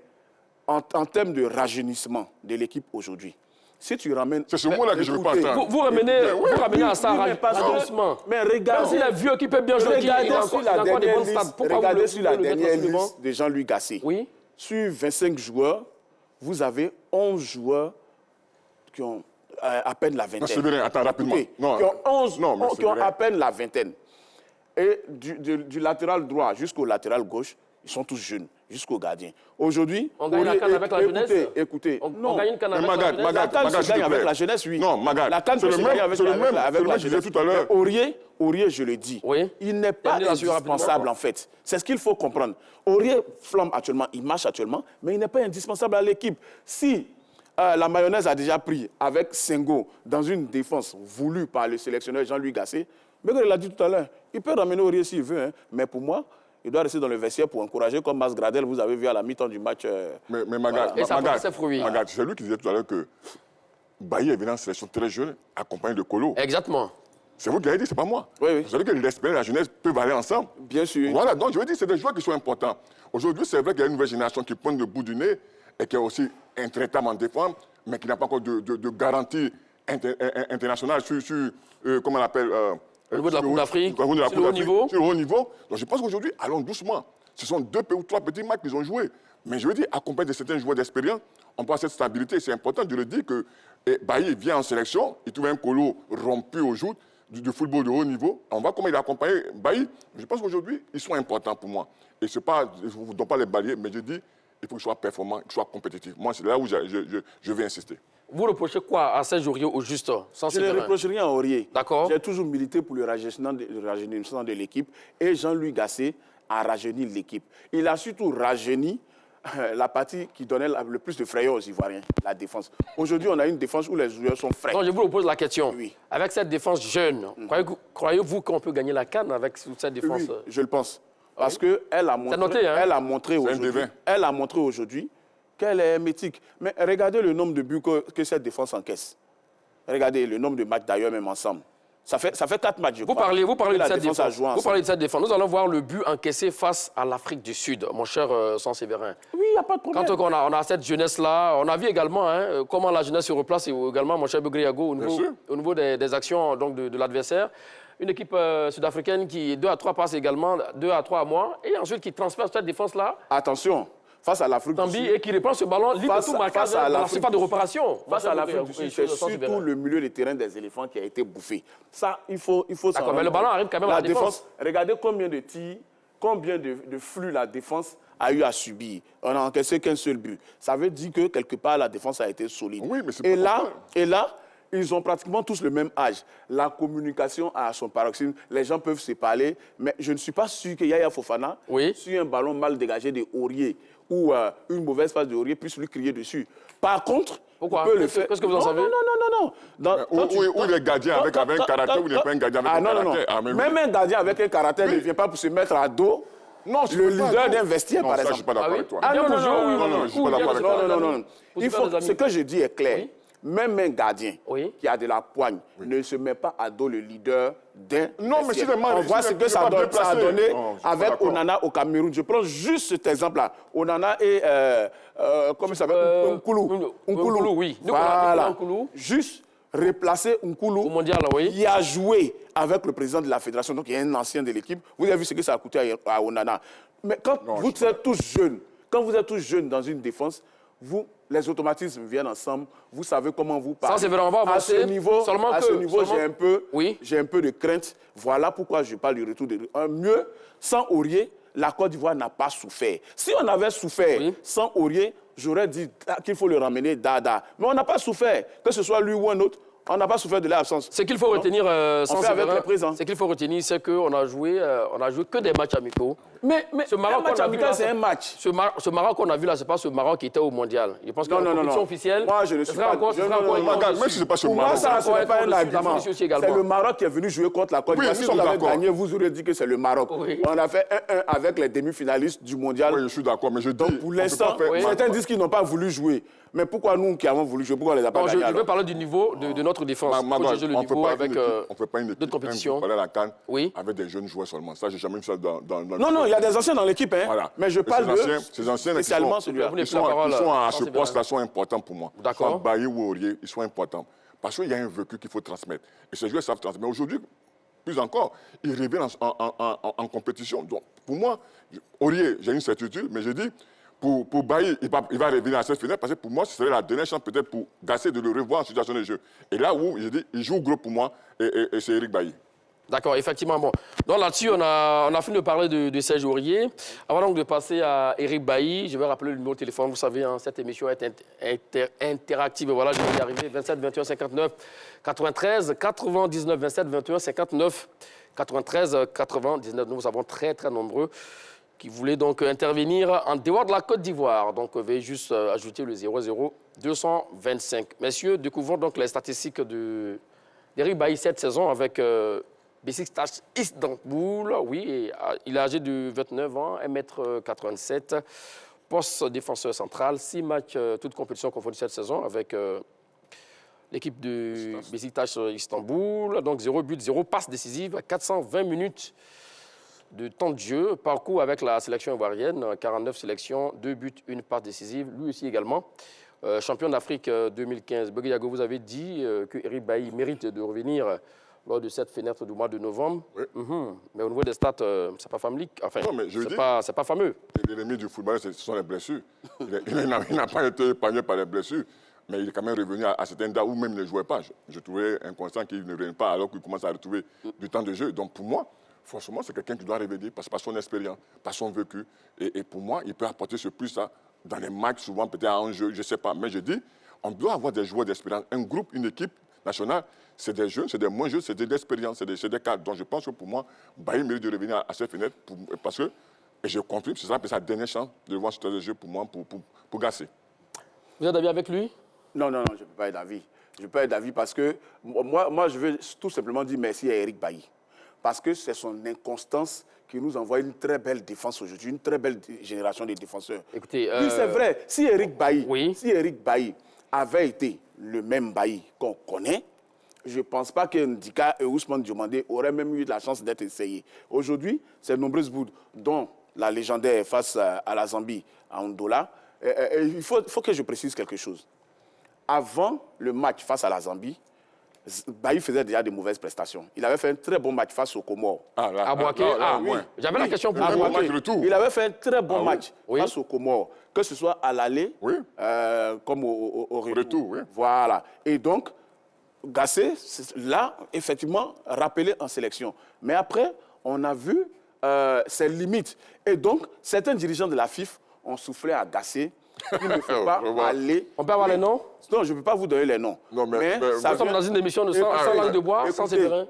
en termes de rajeunissement de l'équipe aujourd'hui, si tu ramènes... C'est ce mot-là que je veux pas entendre. Vous ramenez à ça rajeunissement. Mais regardez... Si les vieux qui peuvent bien jouer, Regardez sur la dernière liste de Jean-Louis Gasset. Oui. Sur 25 joueurs, vous avez 11 joueurs qui ont à peine la vingtaine. Non, Séverin, attends rapidement. Écoutez, qui ont à peine la vingtaine. Et du latéral droit jusqu'au latéral gauche, ils sont tous jeunes, jusqu'au gardien. Aujourd'hui, on gagne la CAN avec la jeunesse. Écoutez, on gagne une CAN avec la jeunesse. La CAN se gagne avec la jeunesse, oui. Non, Magat, la CAN se gagne avec la jeunesse. Tout à l'heure. Aurier, je le dis, oui. il n'est pas indispensable en fait. C'est ce qu'il faut comprendre. Aurier flambe actuellement, il marche actuellement, mais il n'est pas indispensable à l'équipe. Si la mayonnaise a déjà pris avec Senghor dans une défense voulue par le sélectionneur Jean-Louis Gasset, mais comme il l'a dit tout à l'heure, il peut ramener Aurier s'il veut, hein, mais pour moi, il doit rester dans le vestiaire pour encourager, comme Mas Gradel, vous avez vu à la mi-temps du match. Mais Magat, voilà. c'est lui qui disait tout à l'heure que Bailly est venu en sélection très jeune, accompagné de Kolo. Exactement. C'est vous qui l'avez dit, c'est pas moi. Oui. Vous savez que l'espérance et la jeunesse peuvent aller ensemble. Bien sûr. Voilà, donc je veux dire, c'est des joueurs qui sont importants. Aujourd'hui, c'est vrai qu'il y a une nouvelle génération qui pointe le bout du nez et qui est aussi intraitable en défense, mais qui n'a pas encore de garantie internationale sur comment on l'appelle au niveau de la Coupe d'Afrique, sur le haut niveau. Sur le haut niveau. Donc je pense qu'aujourd'hui, allons doucement. Ce sont 2 ou 3 petits matchs qu'ils ont joués. Mais je veux dire, accompagné de certains joueurs d'expérience, on peut avoir cette stabilité. C'est important de le dire que Bailly vient en sélection, il trouve un colo rompu au jour du football de haut niveau. On voit comment il a accompagné Bailly. Je pense qu'aujourd'hui, ils sont importants pour moi. Et c'est pas, je ne vous donne pas les balayer, mais je dis, il faut qu'il soit performant, qu'il soit compétitif. Moi, c'est là où je vais insister. Vous reprochez quoi à Serge Aurier au juste sans Je ne reproche rien à Aurier. D'accord. J'ai toujours milité pour le rajeunissement de l'équipe et Jean-Louis Gasset a rajeuni l'équipe. Il a surtout rajeuni la partie qui donnait le plus de frayeur aux Ivoiriens, la défense. Aujourd'hui, on a une défense où les joueurs sont frais. Non, je vous pose la question. Oui. Avec cette défense jeune, croyez-vous qu'on peut gagner la CAN avec cette défense? Oui, je le pense. Parce qu'elle a montré aujourd'hui qu'elle est hermétique. Mais regardez le nombre de buts que cette défense encaisse. Regardez le nombre de matchs d'ailleurs même ensemble. Ça fait 4 matchs, je crois. Vous parlez de cette défense. Vous parlez de cette défense. Nous allons voir le but encaissé face à l'Afrique du Sud, mon cher Séverin. Oui, il n'y a pas de problème. Quand on a cette jeunesse-là, on a vu également comment la jeunesse se replace, et également, mon cher Begriago, au niveau des actions donc, de l'adversaire. Une équipe sud-africaine qui, 2 à 3 passes également, 2 à 3 mois, et ensuite qui transfère cette défense-là. Attention, face à l'Afrique du Sud. Et qui reprend ce ballon libre tout marquage dans la surface de réparation. Face à l'Afrique du Sud, c'est surtout le milieu de terrain des éléphants qui a été bouffé. Ça, il faut s'en D'accord, mais le ballon arrive quand même à la défense. Regardez combien de tirs, combien de flux la défense a eu à subir. On n'a encaissé qu'un seul but. Ça veut dire que quelque part, la défense a été solide. Oui, mais c'est et là, ils ont pratiquement tous le même âge. La communication a son paroxysme. Les gens peuvent se parler, mais je ne suis pas sûr que Yaya Fofana, sur un ballon mal dégagé de Aurier ou une mauvaise passe de Aurier, puisse lui crier dessus. Par contre, pourquoi? Qu'est-ce que vous en savez? Non. Ou les gardiens avec un caractère, ou il n'est pas un gardien avec un caractère. Même un gardien avec un caractère ne vient pas pour se mettre à dos. Non, le leader d'un vestiaire, par exemple. Je ne suis pas d'accord avec toi. Non, je suis pas d'accord avec toi. Non. Ce que je dis est clair. Même un gardien qui a de la poigne ne se met pas à dos le leader d'un. Non, mais on voit ce que ça a donné avec Onana au Cameroun. Je prends juste cet exemple-là. Onana et comment il s'appelle, Nkoulou. Oui. Voilà. Juste replacer Nkoulou, qui a joué avec le président de la fédération, donc il y a un ancien de l'équipe. Vous avez vu ce que ça a coûté à Onana. Mais quand vous êtes tous jeunes, dans une défense, les automatismes viennent ensemble, vous savez comment vous parlez. Ça, c'est vrai, on va avancer. À ce niveau, j'ai un peu de crainte. Voilà pourquoi je parle du retour de... Mieux, sans Aurier, la Côte d'Ivoire n'a pas souffert. Si on avait souffert sans Aurier, j'aurais dit qu'il faut le ramener Dada. Mais on n'a pas souffert, que ce soit lui ou un autre. On n'a pas souffert de leur absence. Ce qu'il faut retenir, avec les présents. Ce qu'il faut retenir, c'est qu'on a joué que des matchs amicaux. Mais ce Maroc un match qu'on a vu amical, là, c'est un match. Ce Maroc qu'on a vu là, c'est pas ce Maroc qui était au mondial. Je pense que la compétition officielle. Moi, je ne suis pas. Même si c'est pas ce Pour moi, Maroc. ça, ce n'est pas un argument. C'est C'est le Maroc qui est venu jouer contre la Côte d'Ivoire. Oui, Si nous vous sommes avez d'accord. gagné, vous auriez dit que c'est le Maroc. Oui. On a fait 1-1 avec les demi-finalistes du mondial. Oui, je suis d'accord, mais je dis... Donc, pour l'instant, certains disent qu'ils n'ont pas voulu jouer. Mais pourquoi nous qui avons voulu jouer, pourquoi on ne les a pas gagnés Je veux parler du niveau de notre défense. On Faut juger le niveau avec ne fait pas une équipe d'autres compétitions. à la CAN Oui. avec des jeunes joueurs seulement. Ça, j'ai jamais vu ça dans Non, il y a des anciens dans l'équipe, hein. Voilà. Mais je parle ces anciens spécialement celui-là. Ils sont à ce poste-là, sont importants pour moi. D'accord. Bailly ou Aurier, ils sont importants. Parce qu'il y a un vécu qu'il faut transmettre. Et ces joueurs savent transmettre. Aujourd'hui, plus encore, ils reviennent en compétition. Donc, pour moi, Aurier, j'ai une certitude, mais je dis, pour Bailly, il va revenir à cette finale parce que pour moi, ce serait la dernière chance peut-être pour Gassé de le revoir en situation de jeu. Et là où, je dis, il joue gros pour moi, et c'est Eric Bailly. D'accord, effectivement. Bon. Donc là-dessus, on a fini de parler de Serge Aurier. Avant donc de passer à Eric Bailly, je vais rappeler le numéro de téléphone. Vous savez, hein, cette émission est interactive. Voilà, je vais y arriver. 27 21 59 93 99 27 21 59 93 99. Nous avons très nombreux qui voulaient donc intervenir en dehors de la Côte d'Ivoire. Donc, veuillez juste ajouter le 00 225. Messieurs, découvrons donc les statistiques d'Eric Bailly cette saison avec Beşiktaş Istanbul. Oui, et, il est âgé de 29 ans, 1,87 m, poste défenseur central, 6 matchs, toutes compétitions confondues cette saison avec l'équipe de Beşiktaş Istanbul. Donc, 0 but, 0 passe décisive, 420 minutes de temps de jeu, parcours avec la sélection ivoirienne, 49 sélections, 2 buts, 1 passe décisive, lui aussi également. Champion d'Afrique 2015. Bogué Yago, vous avez dit que Eric Bailly mérite de revenir lors de cette fenêtre du mois de novembre. Oui. Mais au niveau des stats, c'est pas fameux. Enfin, c'est pas fameux. L'ennemi du football, ce sont les blessures. Il n'a pas été épargné par les blessures, mais il est quand même revenu à certaines dates où même il ne jouait pas. Je trouvais inconscient qu'il ne revienne pas alors qu'il commence à retrouver du temps de jeu. Donc pour moi, franchement, c'est quelqu'un qui doit revenir par son expérience, par son vécu. Et pour moi, il peut apporter ce plus-là dans les matchs, souvent peut-être en jeu, je ne sais pas. Mais je dis, on doit avoir des joueurs d'expérience. Un groupe, une équipe nationale, c'est des jeunes, c'est des moins jeunes, c'est de l'expérience, c'est des cadres. Donc je pense que pour moi, Bailly mérite de revenir à cette fenêtre parce que, et je confirme, ce sera sa dernière chance de voir ce de jeu pour moi, pour Gassé. Vous êtes d'accord avec lui? Non, je ne peux pas être d'avis. Je ne peux pas être d'avis parce que moi, je veux tout simplement dire merci à Eric Bailly. Parce que c'est son inconstance qui nous envoie une très belle défense aujourd'hui, une très belle génération de défenseurs. Écoutez, oui, c'est vrai. Si Eric Bailly avait été le même Bailly qu'on connaît, je ne pense pas que Ndika et Ousmane Diomandé auraient même eu la chance d'être essayés. Aujourd'hui, ces nombreuses bouts, dont la légendaire face à la Zambie, à Ndola, il faut que je précise quelque chose. Avant le match face à la Zambie, Bailly faisait déjà de mauvaises prestations. Il avait fait un très bon match face aux Comores. J'avais la question pour vous. Il avait fait un très bon match face aux Comores, que ce soit à l'aller comme au retour. Voilà. Et donc, Gassé, là, effectivement, rappelé en sélection. Mais après, on a vu ses limites. Et donc, certains dirigeants de la FIF ont soufflé à Gassé. Il ne faut pas aller... On peut avoir les noms? Non, je ne peux pas vous donner les noms. Non, mais ça vient dans une émission de sans langue de bois, sans sévérin.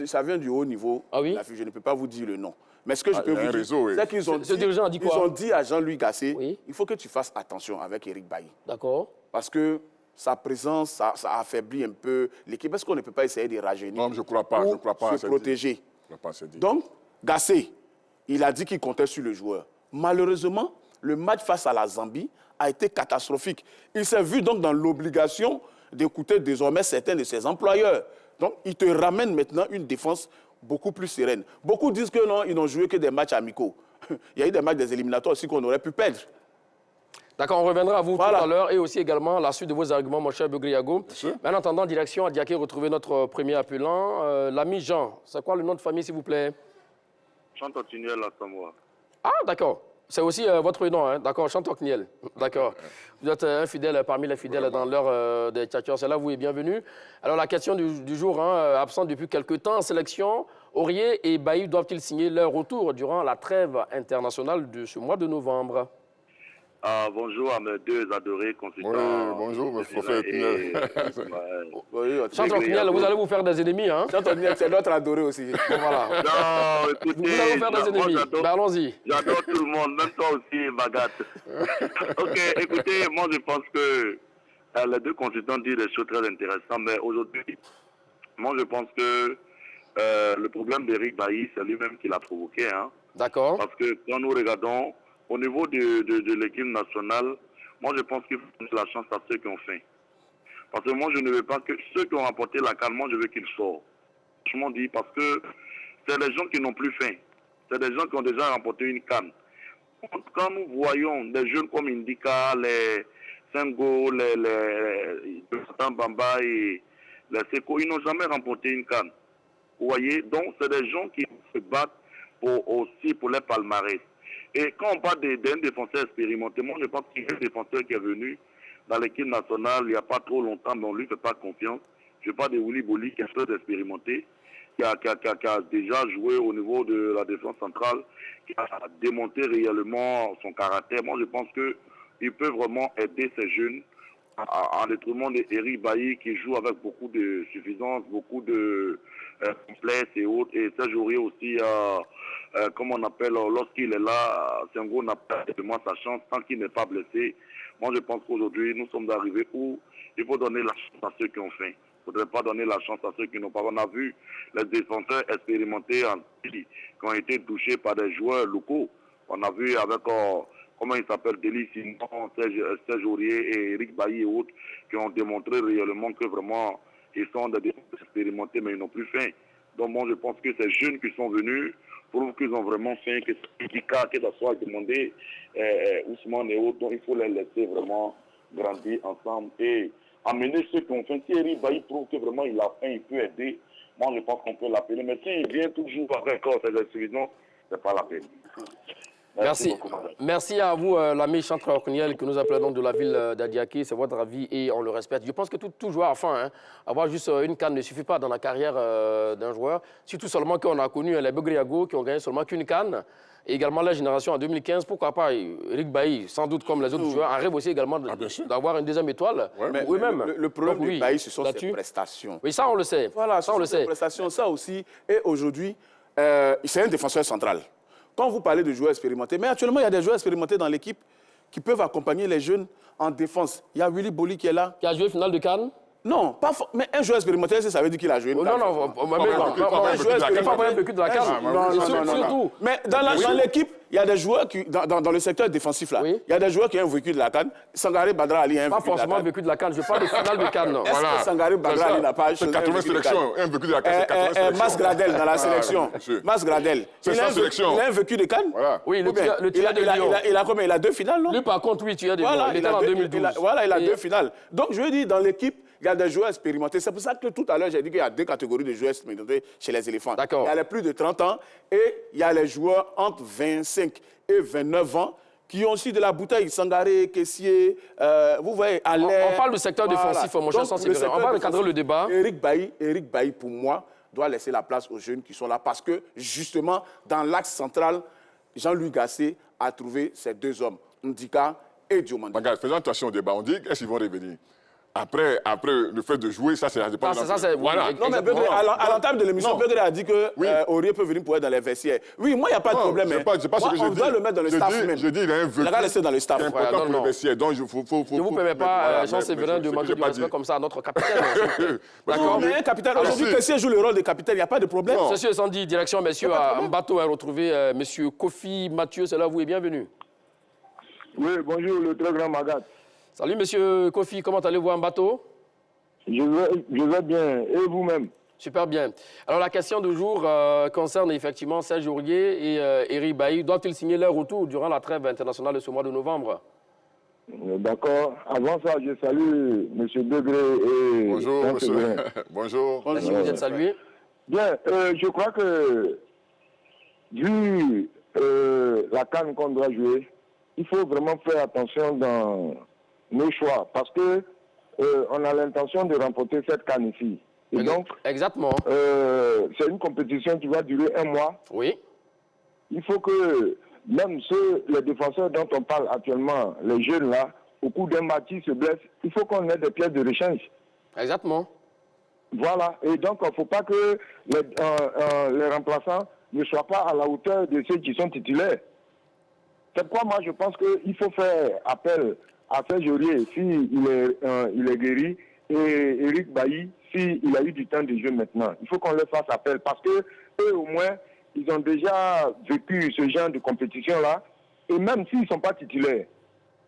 Ça vient du haut niveau. Ah oui? Je ne peux pas vous dire le nom. Mais ce que je peux vous dire, c'est qu'ils ont dit à Jean-Louis Gassé, il faut que tu fasses attention avec Eric Bailly. D'accord. Parce que sa présence, ça affaiblit un peu l'équipe. Parce qu'on ne peut pas essayer de rajeunir. Non, je ne crois pas. Pour se protéger. Donc, Gassé, il a dit qu'il comptait sur le joueur. Malheureusement, le match face à la Zambie a été catastrophique. Il s'est vu donc dans l'obligation d'écouter désormais certains de ses employeurs. Donc, il te ramène maintenant une défense beaucoup plus sereine. Beaucoup disent que non, ils n'ont joué que des matchs amicaux. Il y a eu des matchs des éliminatoires aussi qu'on aurait pu perdre. D'accord, on reviendra à vous tout à l'heure et aussi également la suite de vos arguments, mon cher Bogriago. Mais en attendant, direction à Diaké, retrouver notre premier appelant. L'ami Jean, c'est quoi le nom de famille, s'il vous plaît? Chantocniel à Samoa. Ah, d'accord. C'est aussi votre nom, hein? D'accord, Chantocniel. D'accord. Vous êtes un fidèle parmi les fidèles dans l'heure des tchatcheurs. C'est là, vous êtes bienvenue. Alors, la question du jour, absent depuis quelques temps en sélection, Aurier et Bailly doivent-ils signer leur retour durant la trêve internationale de ce mois de novembre? Bonjour à mes deux adorés consultants. Oui, bonjour, mon frère Tunnel. Chanteur Tunnel, vous allez vous faire des ennemis, hein? Chanteur Tunnel, c'est notre adoré aussi. Bon, voilà. Non, écoutez, Vous allez vous faire des ennemis. Ben, allons-y. J'adore tout le monde, même toi aussi, Magat. Ok, écoutez, moi je pense que les deux consultants disent des choses très intéressantes, mais aujourd'hui, moi je pense que le problème d'Eric Bailly, c'est lui-même qui l'a provoqué. Hein, D'accord. parce que quand nous regardons au niveau de l'équipe nationale, moi je pense qu'il faut donner la chance à ceux qui ont faim. Parce que moi je ne veux pas que ceux qui ont remporté la CAN, moi je veux qu'ils sortent. Franchement dit, parce que c'est les gens qui n'ont plus faim. C'est des gens qui ont déjà remporté une CAN. Quand nous voyons des jeunes comme Indika, les Sengo, les Bamba et les Seko, ils n'ont jamais remporté une CAN. Vous voyez, donc c'est des gens qui se battent aussi pour les palmarès. Et quand on parle d'un défenseur expérimenté, moi je pense qu'il y a un défenseur qui est venu dans l'équipe nationale il n'y a pas trop longtemps, mais on ne lui fait pas confiance. Je parle de Willy Boli, qui est très expérimenté, qui a déjà joué au niveau de la défense centrale, qui a démonté réellement son caractère. Moi je pense qu'il peut vraiment aider ces jeunes en détriment d'Eric Bailly qui joue avec beaucoup de suffisance, beaucoup de complexe et autres. Et Serge Aurier aussi, comme on appelle, lorsqu'il est là, Sengo n'a pas tellement sa chance tant qu'il n'est pas blessé. Moi, je pense qu'aujourd'hui, nous sommes arrivés où il faut donner la chance à ceux qui ont faim. Il ne faudrait pas donner la chance à ceux qui n'ont pas. On a vu les défenseurs expérimentés qui ont été touchés par des joueurs locaux. On a vu avec... comment il s'appelle, Delis Simon, Serge Aurier et Eric Bailly et autres, qui ont démontré réellement que vraiment, ils sont des défenseurs expérimentés, mais ils n'ont plus faim. Donc, moi, je pense que ces jeunes qui sont venus prouvent qu'ils ont vraiment faim, que ça soit demandé, Ousmane et autres, donc il faut les laisser vraiment grandir ensemble et amener ceux qui ont faim. Si Eric Bailly prouve que vraiment il a faim, il peut aider, moi, je pense qu'on peut l'appeler. Mais s'il vient toujours avec ses insuffisances, ce n'est pas la peine. Merci. Merci à vous, l'ami chanteur Okniel, que nous appelons de la ville d'Adiaké. C'est votre avis et on le respecte. Je pense que tout joueur, enfin, avoir juste une canne ne suffit pas dans la carrière d'un joueur. Surtout seulement qu'on a connu les Begriago qui ont gagné seulement qu'une canne. Et également la génération en 2015, pourquoi pas Eric Bailly, sans doute comme les autres joueurs, en rêve aussi également d'avoir une deuxième étoile. Ouais, Oui-même. Le problème de Bailly, ce sont ses prestations. Oui, ça on le sait. Voilà, ça on le sait. Ses prestations, ça aussi. Et aujourd'hui, c'est un défenseur central. Quand vous parlez de joueurs expérimentés, mais actuellement, il y a des joueurs expérimentés dans l'équipe qui peuvent accompagner les jeunes en défense. Il y a Willy Boli qui est là. Qui a joué finale de CAN? Non, mais un joueur expérimenté, ça veut dire qu'il a joué une CAN. Non, il n'a pas vécu de la CAN. Non. Mais dans l'équipe, il y a des joueurs qui, dans le secteur défensif, là, il y a des joueurs qui ont vécu de la CAN. Sangaré Badra Ali a un vécu de la CAN. Pas forcément vécu de la CAN, je parle de finale de CAN. Est-ce que Sangaré Badra Ali n'a pas 80 sélections, un vécu de la CAN, c'est 80 sélections. Mas Gradel dans la sélection. Mas Gradel. C'est sa sélection. Il a un vécu de CAN. Oui, le tireur de Lyon. Il a combien? Il a 2 finales, non? Lui, par contre, oui, il tireur de Lyon. Il était en 2012. Voilà, il a 2 finales. Donc, je veux dire, dans l'équipe, il y a des joueurs expérimentés. C'est pour ça que tout à l'heure, j'ai dit qu'il y a 2 catégories de joueurs expérimentés chez les éléphants. D'accord. Il y a les plus de 30 ans et il y a les joueurs entre 25 et 29 ans qui ont aussi de la bouteille. Sangaré, Kessier, vous voyez, Allaire. On parle du secteur défensif, mon cher Sans-Sévérin. On va recadrer le débat. Eric Bailly, pour moi, doit laisser la place aux jeunes qui sont là parce que, justement, dans l'axe central, Jean-Louis Gasset a trouvé ces 2 hommes, Ndika et Diomande. Regarde, faisons attention au débat. On dit est-ce qu'ils vont revenir. Après le fait de jouer, ça, c'est la dépense. Voilà. Non, mais Begré, à l'entame de l'émission, Begré a dit que Aurier peut venir pour être dans les vestiaires. Oui, moi, il n'y a pas de problème. C'est pas ce que je dis. On doit le mettre dans le staff même. Je dis, il a un vécu. Il a laissé dans le staff. C'est important pour les vestiaires. Donc, il faut... Je ne vous permets pas, Jean-Sévérin, de manquer du respect comme ça à notre capitaine. D'accord. Mais un capitaine, aujourd'hui, Kessier joue le rôle de capitaine, il n'y a pas de problème. Ceci étant dit, direction, messieurs, à Mbato a retrouvé monsieur Kofi Mathieu. C'est là, vous et bienvenue. Oui, bonjour, le très grand Magat. Salut, monsieur Kofi. Comment allez-vous en bateau? Je vais bien. Et vous-même? Super bien. Alors, la question du jour concerne effectivement Serge Aurier et Eric Bailly. Doivent-ils signer leur retour durant la trêve internationale de ce mois de novembre? D'accord. Avant ça, je salue M. Degré et... Bonjour, monsieur. Bonjour. Merci, vous êtes salué. Bien, je crois que, vu la CAN qu'on doit jouer, il faut vraiment faire attention dans nos choix. Parce que on a l'intention de remporter cette CAN ici. Et donc, exactement. C'est une compétition qui va durer 1 mois. Oui. Il faut que même les défenseurs dont on parle actuellement, les jeunes là, au cours d'un match, ils se blessent. Il faut qu'on ait des pièces de rechange. Exactement. Voilà. Et donc, il ne faut pas que les remplaçants ne soient pas à la hauteur de ceux qui sont titulaires. C'est pourquoi moi, je pense qu'il faut faire appel à Serge Aurier s'il est guéri et Eric Bailly s'il a eu du temps de jeu maintenant. Il faut qu'on leur fasse appel parce que eux, au moins, ils ont déjà vécu ce genre de compétition-là. Et même s'ils ne sont pas titulaires,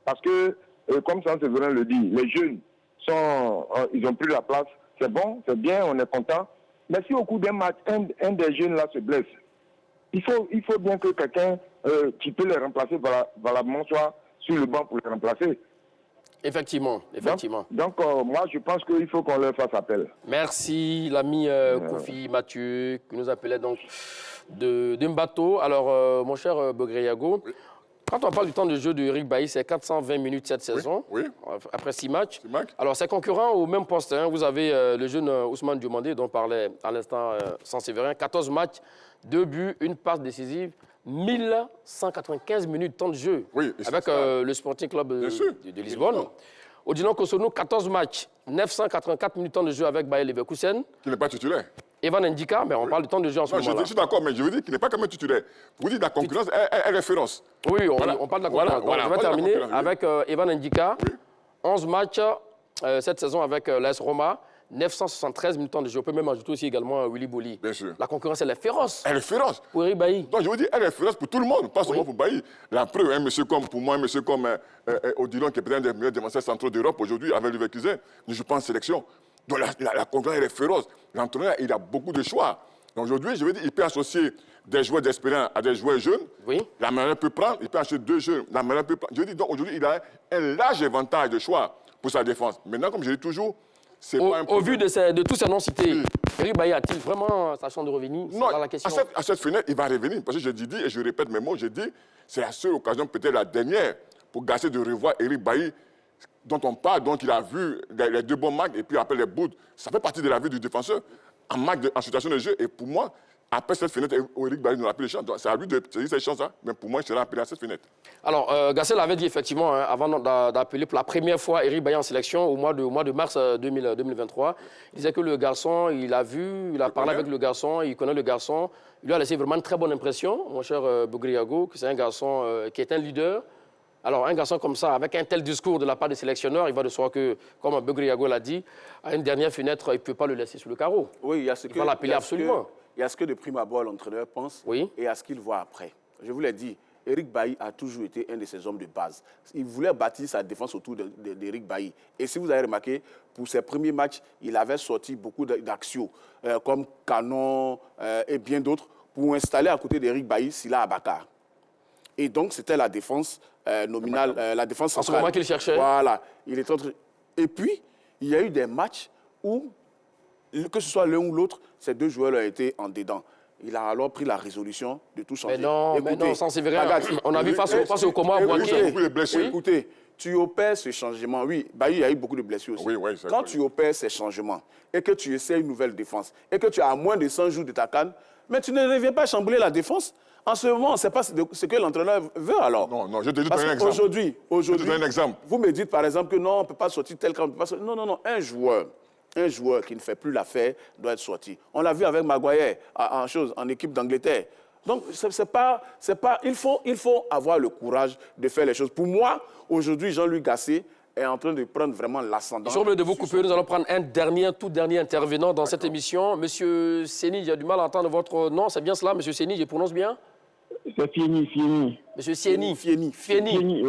parce que, comme Saint-Séverin le dit, les jeunes, ils ont pris la place. C'est bon, c'est bien, on est content. Mais si au cours d'un match, un des jeunes là se blesse, il faut bien que quelqu'un qui peut les remplacer valablement soit sur le banc pour les remplacer. Effectivement, effectivement. Donc moi, je pense qu'il faut qu'on leur fasse appel. Merci, l'ami Kofi Mathieu, qui nous appelait donc de Mbato. Alors, mon cher Bogreyago, quand on parle du temps de jeu de Eric Bailly, c'est 420 minutes cette saison, après 6 matchs. Alors, ses concurrents au même poste, hein, vous avez le jeune Ousmane Diomandé, dont parlait à l'instant Saint-Séverin, 14 matchs, 2 buts, 1 passe décisive, 1195 minutes de temps de jeu avec le Sporting Club de Lisbonne. Odilon Kosonou, 14 matchs, 984 minutes de temps de jeu avec Bayer Leverkusen. Qui n'est pas titulaire. Evan Ndika, mais on parle du temps de jeu en ce moment-là. Je suis d'accord, mais je veux dire qu'il n'est pas quand même titulaire. Vous dites que la concurrence est référence. Oui, on parle de la concurrence. Donc, je vais terminer avec Evan Ndika. 11 matchs cette saison avec l'AS Roma. 973 minutes de jeu. On peut même ajouter aussi également Willy Boli. Bien sûr. La concurrence, elle est féroce. Elle est féroce. Pour Eric Bailly. Donc, je veux dire, elle est féroce pour tout le monde, pas seulement pour Bailly. La preuve, un monsieur comme, pour moi, un monsieur comme Odilon, qui est peut-être un des meilleurs défenseurs centraux d'Europe aujourd'hui, avec Leverkusen, ne joue pas en sélection. Donc, la concurrence, elle est féroce. L'entraîneur, il a beaucoup de choix. Donc, aujourd'hui, je veux dire, il peut associer des joueurs d'expérience à des joueurs jeunes. Oui. La manière peut prendre, il peut acheter 2 jeunes. La manière peut prendre. Je veux dire, donc, aujourd'hui, il a un large éventail de choix pour sa défense. Maintenant, comme je dis toujours, au vu de tous ces noms cités, Eric Bailly a-t-il vraiment sa chance de revenir? Non, la question. à cette fenêtre, il va revenir. Parce que je dis, et je répète mes mots, je dis, c'est la seule occasion, peut-être la dernière, pour Gasset de revoir Eric Bailly, dont on parle, dont il a vu les 2 bons matchs, et puis après les bouts. Ça fait partie de la vie du défenseur, en situation de jeu. Et pour moi, après cette fenêtre, Eric Bailly nous a pris les chances. C'est à lui de saisir cette chance-là. Mais pour moi, il sera appelé à cette fenêtre. Alors, Gasset l'avait dit effectivement, hein, avant d'appeler pour la première fois Eric Bailly en sélection au mois de mars 2023. Il disait que le garçon, il a parlé avec le garçon, il connaît le garçon. Il lui a laissé vraiment une très bonne impression, mon cher Bogriago, que c'est un garçon qui est un leader. Alors, un garçon comme ça, avec un tel discours de la part des sélectionneurs, il va de soi que, comme Bogriago l'a dit, à une dernière fenêtre, il ne peut pas le laisser sur le carreau. Oui, il y a ce que... Il va l'appeler absolument. Il y a ce que de prime abord l'entraîneur pense et à ce qu'il voit après. Je vous l'ai dit, Eric Bailly a toujours été un de ces hommes de base. Il voulait bâtir sa défense autour d'Eric Bailly. Et si vous avez remarqué, pour ses premiers matchs, il avait sorti beaucoup d'axios, comme Canon et bien d'autres, pour installer à côté d'Eric Bailly Sila Abakar. Et donc, c'était la défense nominale, la défense centrale. En ce moment qu'il cherchait. Voilà. Et puis, il y a eu des matchs où, que ce soit l'un ou l'autre, ces 2 joueurs ont été en dedans. Il a alors pris la résolution de tout changer. Mais non, Saint-Séverin, on a vu face au Comores Boaké. Écoutez, tu opères ce changement. Oui, Bailly a eu beaucoup de blessures aussi. Quand tu opères ces changements et que tu essaies une nouvelle défense et que tu as moins de 100 jours de ta canne, mais tu ne reviens pas chambouler la défense. En ce moment, ce n'est pas ce que l'entraîneur veut alors. Non, je te dis un exemple. Aujourd'hui, vous me dites par exemple que non, on ne peut pas sortir tel camp. Non, un joueur qui ne fait plus l'affaire doit être sorti. On l'a vu avec Maguire en équipe d'Angleterre. Donc, il faut avoir le courage de faire les choses. Pour moi, aujourd'hui, Jean-Louis Gasset est en train de prendre vraiment l'ascendant. Sur le de vous couper, nous allons prendre un tout dernier intervenant dans cette émission. Monsieur Séni, j'ai du mal à entendre votre nom. C'est bien cela, Monsieur Séni, je prononce bien? C'est Fieni. Monsieur Séni. Fieni, F-I.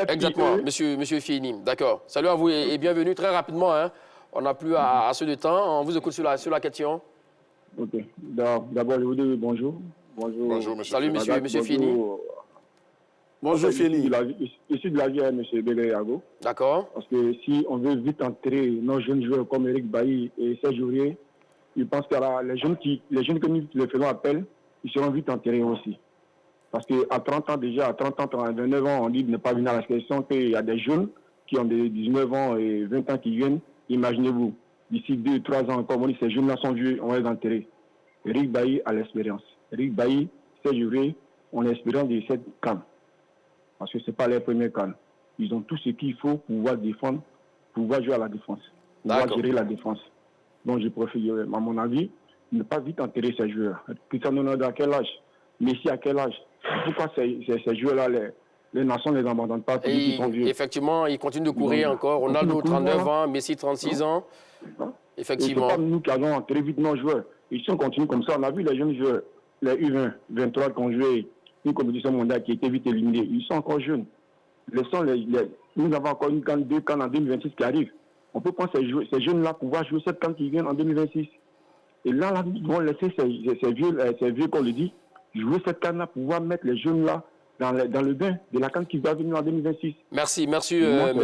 Exactement, monsieur Fieni. D'accord. Salut à vous et bienvenue. Très rapidement, hein. On n'a plus assez de temps. On vous écoute sur la question. OK. D'abord, je vous dis bonjour. Bonjour, monsieur. Salut, monsieur Fieni. Bonjour, Fieni. Je suis de l'avis à M. Bogriago. D'accord. Parce que si on veut vite enterrer nos jeunes joueurs comme Eric Bailly et Serge Aurier, je pense que les jeunes que nous les faisons appel, ils seront vite enterrés aussi. Parce qu'à 30 ans déjà, à 30 ans, 29 ans, on dit de ne pas venir à la sélection, qu'il y a des jeunes qui ont des 19 ans et 20 ans qui viennent. Imaginez-vous, d'ici 2-3 ans, comme on dit, ces jeunes-là sont vieux, on va les enterrer. Eric Bailly a l'expérience. Eric Bailly, Serge Aurier, on est espérant de cette CAN. Parce que ce n'est pas leur première CAN. Ils ont tout ce qu'il faut pour pouvoir défendre, pour pouvoir jouer à la défense, pour pouvoir gérer la défense. Donc je préfère, à mon avis, ne pas vite enterrer ces joueurs. Cristiano Ronaldo à quel âge? Messi à quel âge? Pourquoi ces joueurs-là, les nations ne les abandonnent pas? Ils sont vieux. Effectivement, ils continuent de courir encore. Ronaldo, 39 ans, Messi, 36 ans. Effectivement. Ce n'est pas nous qui allons enterrer vite nos joueurs. Et si on continue comme ça, on a vu les jeunes joueurs, les U20, 23 qui ont joué une compétition mondiale qui a été vite éliminée. Ils sont encore jeunes. Nous avons encore une CAN, 2 CAN en 2026 qui arrivent. On peut prendre ces jeunes-là pouvoir jouer cette CAN qui vient en 2026. Et là, ils vont laisser ces vieux, qu'on le dit, jouer cette CAN-là, pouvoir mettre les jeunes-là dans le bain de la CAN qui va venir en 2026. Merci, monsieur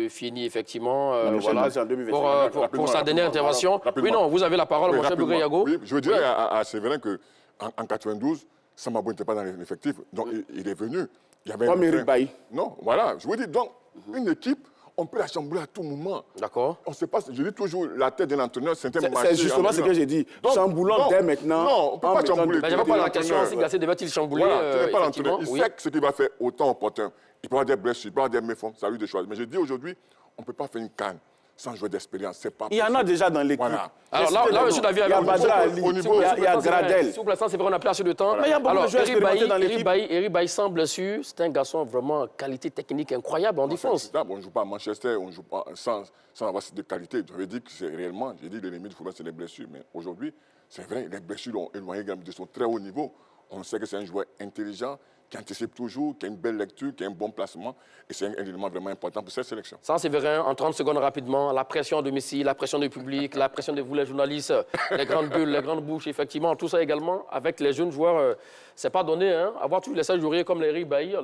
Fini, effectivement. Voilà. Pour sa dernière intervention. Oui, non, vous avez la parole, mon cher Yago. Oui, je veux dire à Séverin qu'en 92, Samabo n'était pas dans l'effectif, donc il est venu. Il y avait comme Eric Bailly. Non, voilà, je vous dis, donc, une équipe, on peut la chambouler à tout moment. D'accord. On ne sait pas, je dis toujours, la tête d'un entraîneur, c'est un marché. C'est justement ce que j'ai dit. Chamboulant dès maintenant. Non, on ne peut pas chambouler. Je n'avais pas la question, si Gassé devait-il chambouler. Voilà, pas l'entraîneur. Il sait ce qu'il va faire autant opportun. Il peut avoir des blessures, il peut avoir des méfaits, ça lui de choix. Mais je dis aujourd'hui, on ne peut pas faire une CAN sans jouer d'expérience. C'est pas possible. Il y en a déjà dans l'équipe. Voilà. Alors là, je suis d'avis avec vous. Il y a Gradel. S'il vous plaît, c'est vrai, on a plus assez de temps. Mais il y a beaucoup de joueurs expérimentés dans l'équipe. Eric Bailly sans blessure, c'est un garçon vraiment qualité technique incroyable en défense. On ne joue pas à Manchester, on ne joue pas sans avoir de qualité. Je veux dire que c'est réellement, j'ai dit l'ennemi du football, c'est les blessures. Mais aujourd'hui, c'est vrai, les blessures ont éloigné de son très haut niveau. On sait que c'est un joueur intelligent, qui anticipe toujours, qui a une belle lecture, qui a un bon placement. Et c'est un élément vraiment important pour cette sélection. Ça, c'est vrai, en 30 secondes rapidement, la pression de Messi, la pression du public, la pression de vous, les journalistes, les grandes gueules, les grandes bouches, effectivement, tout ça également, avec les jeunes joueurs, c'est pas donné, hein. Avoir tous les 16 joueurs comme les Eric Bailly, dans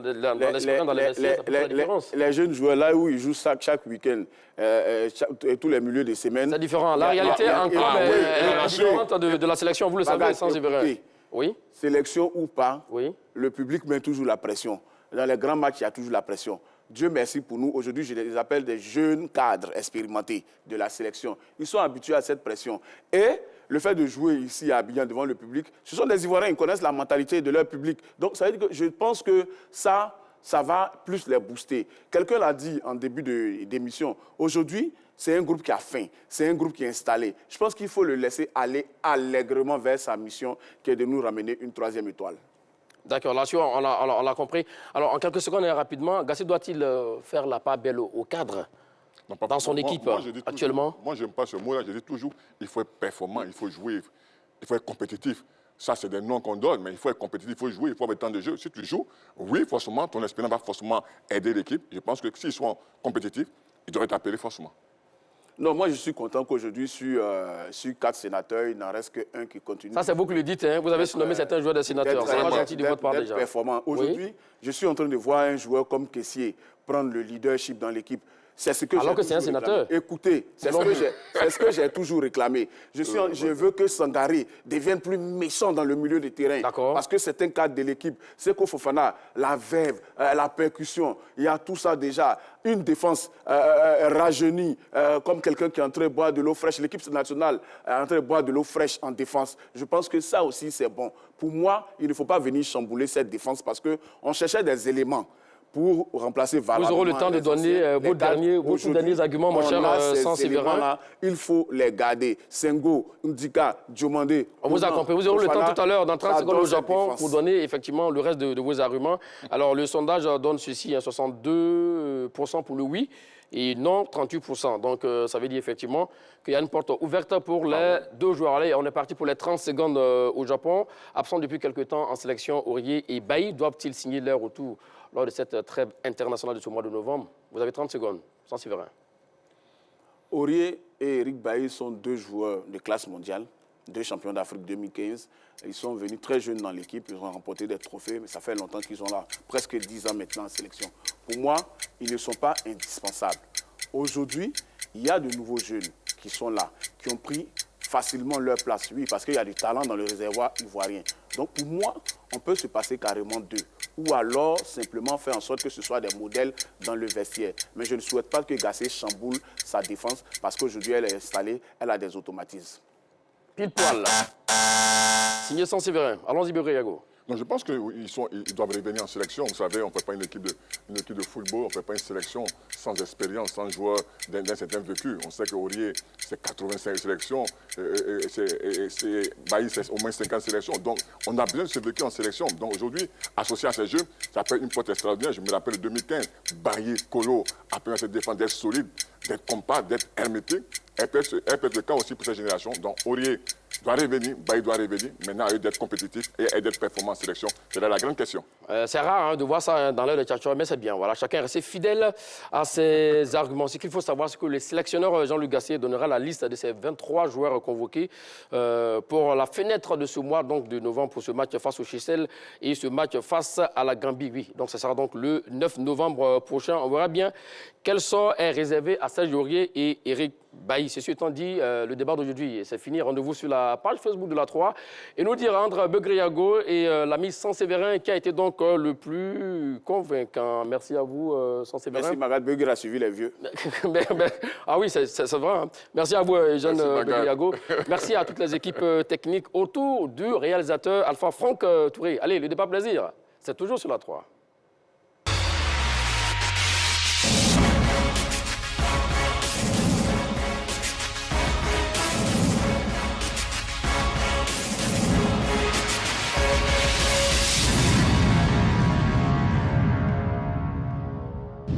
l'espérance, dans les vestiaires, ça peut faire la différence. Les jeunes joueurs, là où ils jouent chaque week-end, tous les milieux de semaine. C'est différent. La réalité encore est différente de la sélection, vous le savez, sans Séverin. Oui. Sélection ou pas, oui. Le public met toujours la pression. Dans les grands matchs, il y a toujours la pression. Dieu merci pour nous. Aujourd'hui, je les appelle des jeunes cadres expérimentés de la sélection. Ils sont habitués à cette pression. Et le fait de jouer ici à Abidjan devant le public, ce sont des Ivoiriens, ils connaissent la mentalité de leur public. Donc, ça veut dire que je pense que ça va plus les booster. Quelqu'un l'a dit en début d'émission. Aujourd'hui, c'est un groupe qui a faim, c'est un groupe qui est installé. Je pense qu'il faut le laisser aller allègrement vers sa mission, qui est de nous ramener une 3e étoile. D'accord, là-dessus, on l'a compris. Alors, en quelques secondes et rapidement, Gassé doit-il faire la part belle au cadre dans son équipe actuellement? Moi, je n'aime pas ce mot-là. Je dis toujours, il faut être performant, il faut jouer, il faut être compétitif. Ça, c'est des noms qu'on donne, mais il faut être compétitif, il faut jouer, il faut avoir le temps de jeu. Si tu joues, oui, forcément, ton expérience va forcément aider l'équipe. Je pense que s'ils sont compétitifs, ils devraient t'appeler forcément. Non, moi, je suis content qu'aujourd'hui, sur 4 sénateurs, il n'en reste qu'un qui continue. Ça, c'est vous qui le dites, hein? Vous avez surnommé certains joueurs des sénateurs. C'est pas gentil de votre part déjà. Performant. Aujourd'hui, je suis en train de voir un joueur comme Kessié prendre le leadership dans l'équipe. C'est ce que alors que c'est un sénateur. Écoutez, c'est ce que j'ai toujours réclamé. Je veux que Sangaré devienne plus méchant dans le milieu du terrain. Parce que c'est un cadre de l'équipe. Seko Fofana, la verve, la percussion, il y a tout ça déjà. Une défense rajeunie, comme quelqu'un qui est en train de boire de l'eau fraîche. L'équipe nationale est en train de boire de l'eau fraîche en défense. Je pense que ça aussi, c'est bon. Pour moi, il ne faut pas venir chambouler cette défense parce qu'on cherchait des éléments pour remplacer valablement. Vous aurez le temps de donner vos derniers arguments, mon cher Sans Séverin. Il faut les garder. Sengo, Ndika, Diomandé. On vous a compris. Vous aurez le temps tout à l'heure, dans 30 secondes au Japon, pour donner effectivement le reste de vos arguments. Alors, le sondage donne ceci, 62% pour le oui et non, 38%. Donc, ça veut dire effectivement qu'il y a une porte ouverte pour les deux joueurs. Allez, on est parti pour les 30 secondes au Japon. Absent depuis quelques temps en sélection, Aurier et Bailly doivent-ils signer leur retour lors de cette trêve internationale de ce mois de novembre? Vous avez 30 secondes, Sans Séverin. Aurier et Eric Bailly sont 2 joueurs de classe mondiale, 2 champions d'Afrique 2015. Ils sont venus très jeunes dans l'équipe, ils ont remporté des trophées, mais ça fait longtemps qu'ils sont là, presque 10 ans maintenant en sélection. Pour moi, ils ne sont pas indispensables. Aujourd'hui, il y a de nouveaux jeunes qui sont là, qui ont pris facilement leur place. Oui, parce qu'il y a du talent dans le réservoir ivoirien. Donc pour moi, on peut se passer carrément d'eux. Ou alors simplement faire en sorte que ce soit des modèles dans le vestiaire. Mais je ne souhaite pas que Gassé chamboule sa défense parce qu'aujourd'hui, elle est installée, elle a des automatismes. Pile poil. Signé Sans Séverin. Allons-y, Yago. Non, je pense qu'ils doivent revenir en sélection. Vous savez, on ne fait pas une équipe de football, on ne fait pas une sélection sans expérience, sans joueur d'un certain vécu. On sait qu'Aurier, c'est 85 sélections, Bailly, c'est au moins 50 sélections. Donc, on a besoin de ce vécu en sélection. Donc, aujourd'hui, associé à ces jeux, ça peut être une porte extraordinaire. Je me rappelle 2015, Bailly, Kolo, après cette défense d'être solide, d'être compact, d'être hermétique. Elle peut être le cas aussi pour cette génération. Donc, Aurier doit revenir, Bailly doit revenir. Maintenant, à eux d'être compétitif et d'être performant en sélection. C'est là la grande question. C'est rare de voir ça dans l'heure de Tchatchoua, mais c'est bien. Voilà, chacun est resté fidèle à ses arguments. Ce qu'il faut savoir, c'est que le sélectionneur Jean-Luc Gassier donnera la liste de ses 23 joueurs convoqués pour la fenêtre de ce mois donc, de novembre pour ce match face au Seychelles et ce match face à la Gambie. Oui, donc ce sera donc le 9 novembre prochain. On verra bien quel sort est réservé à Serge Aurier et Eric Bailly. Ceci étant dit, le débat d'aujourd'hui, c'est fini. Rendez-vous sur la page Facebook de la 3 et nous dire entre Begriago et l'ami Sanséverin qui a été donc le plus convaincant. Merci à vous, Sanséverin. Merci, Magat. Beugri a suivi les vieux. Ah oui, c'est vrai. Hein. Merci à vous, jeune Begriago. Merci à toutes les équipes techniques autour du réalisateur Alpha Franck Touré. Allez, le débat plaisir, c'est toujours sur la 3.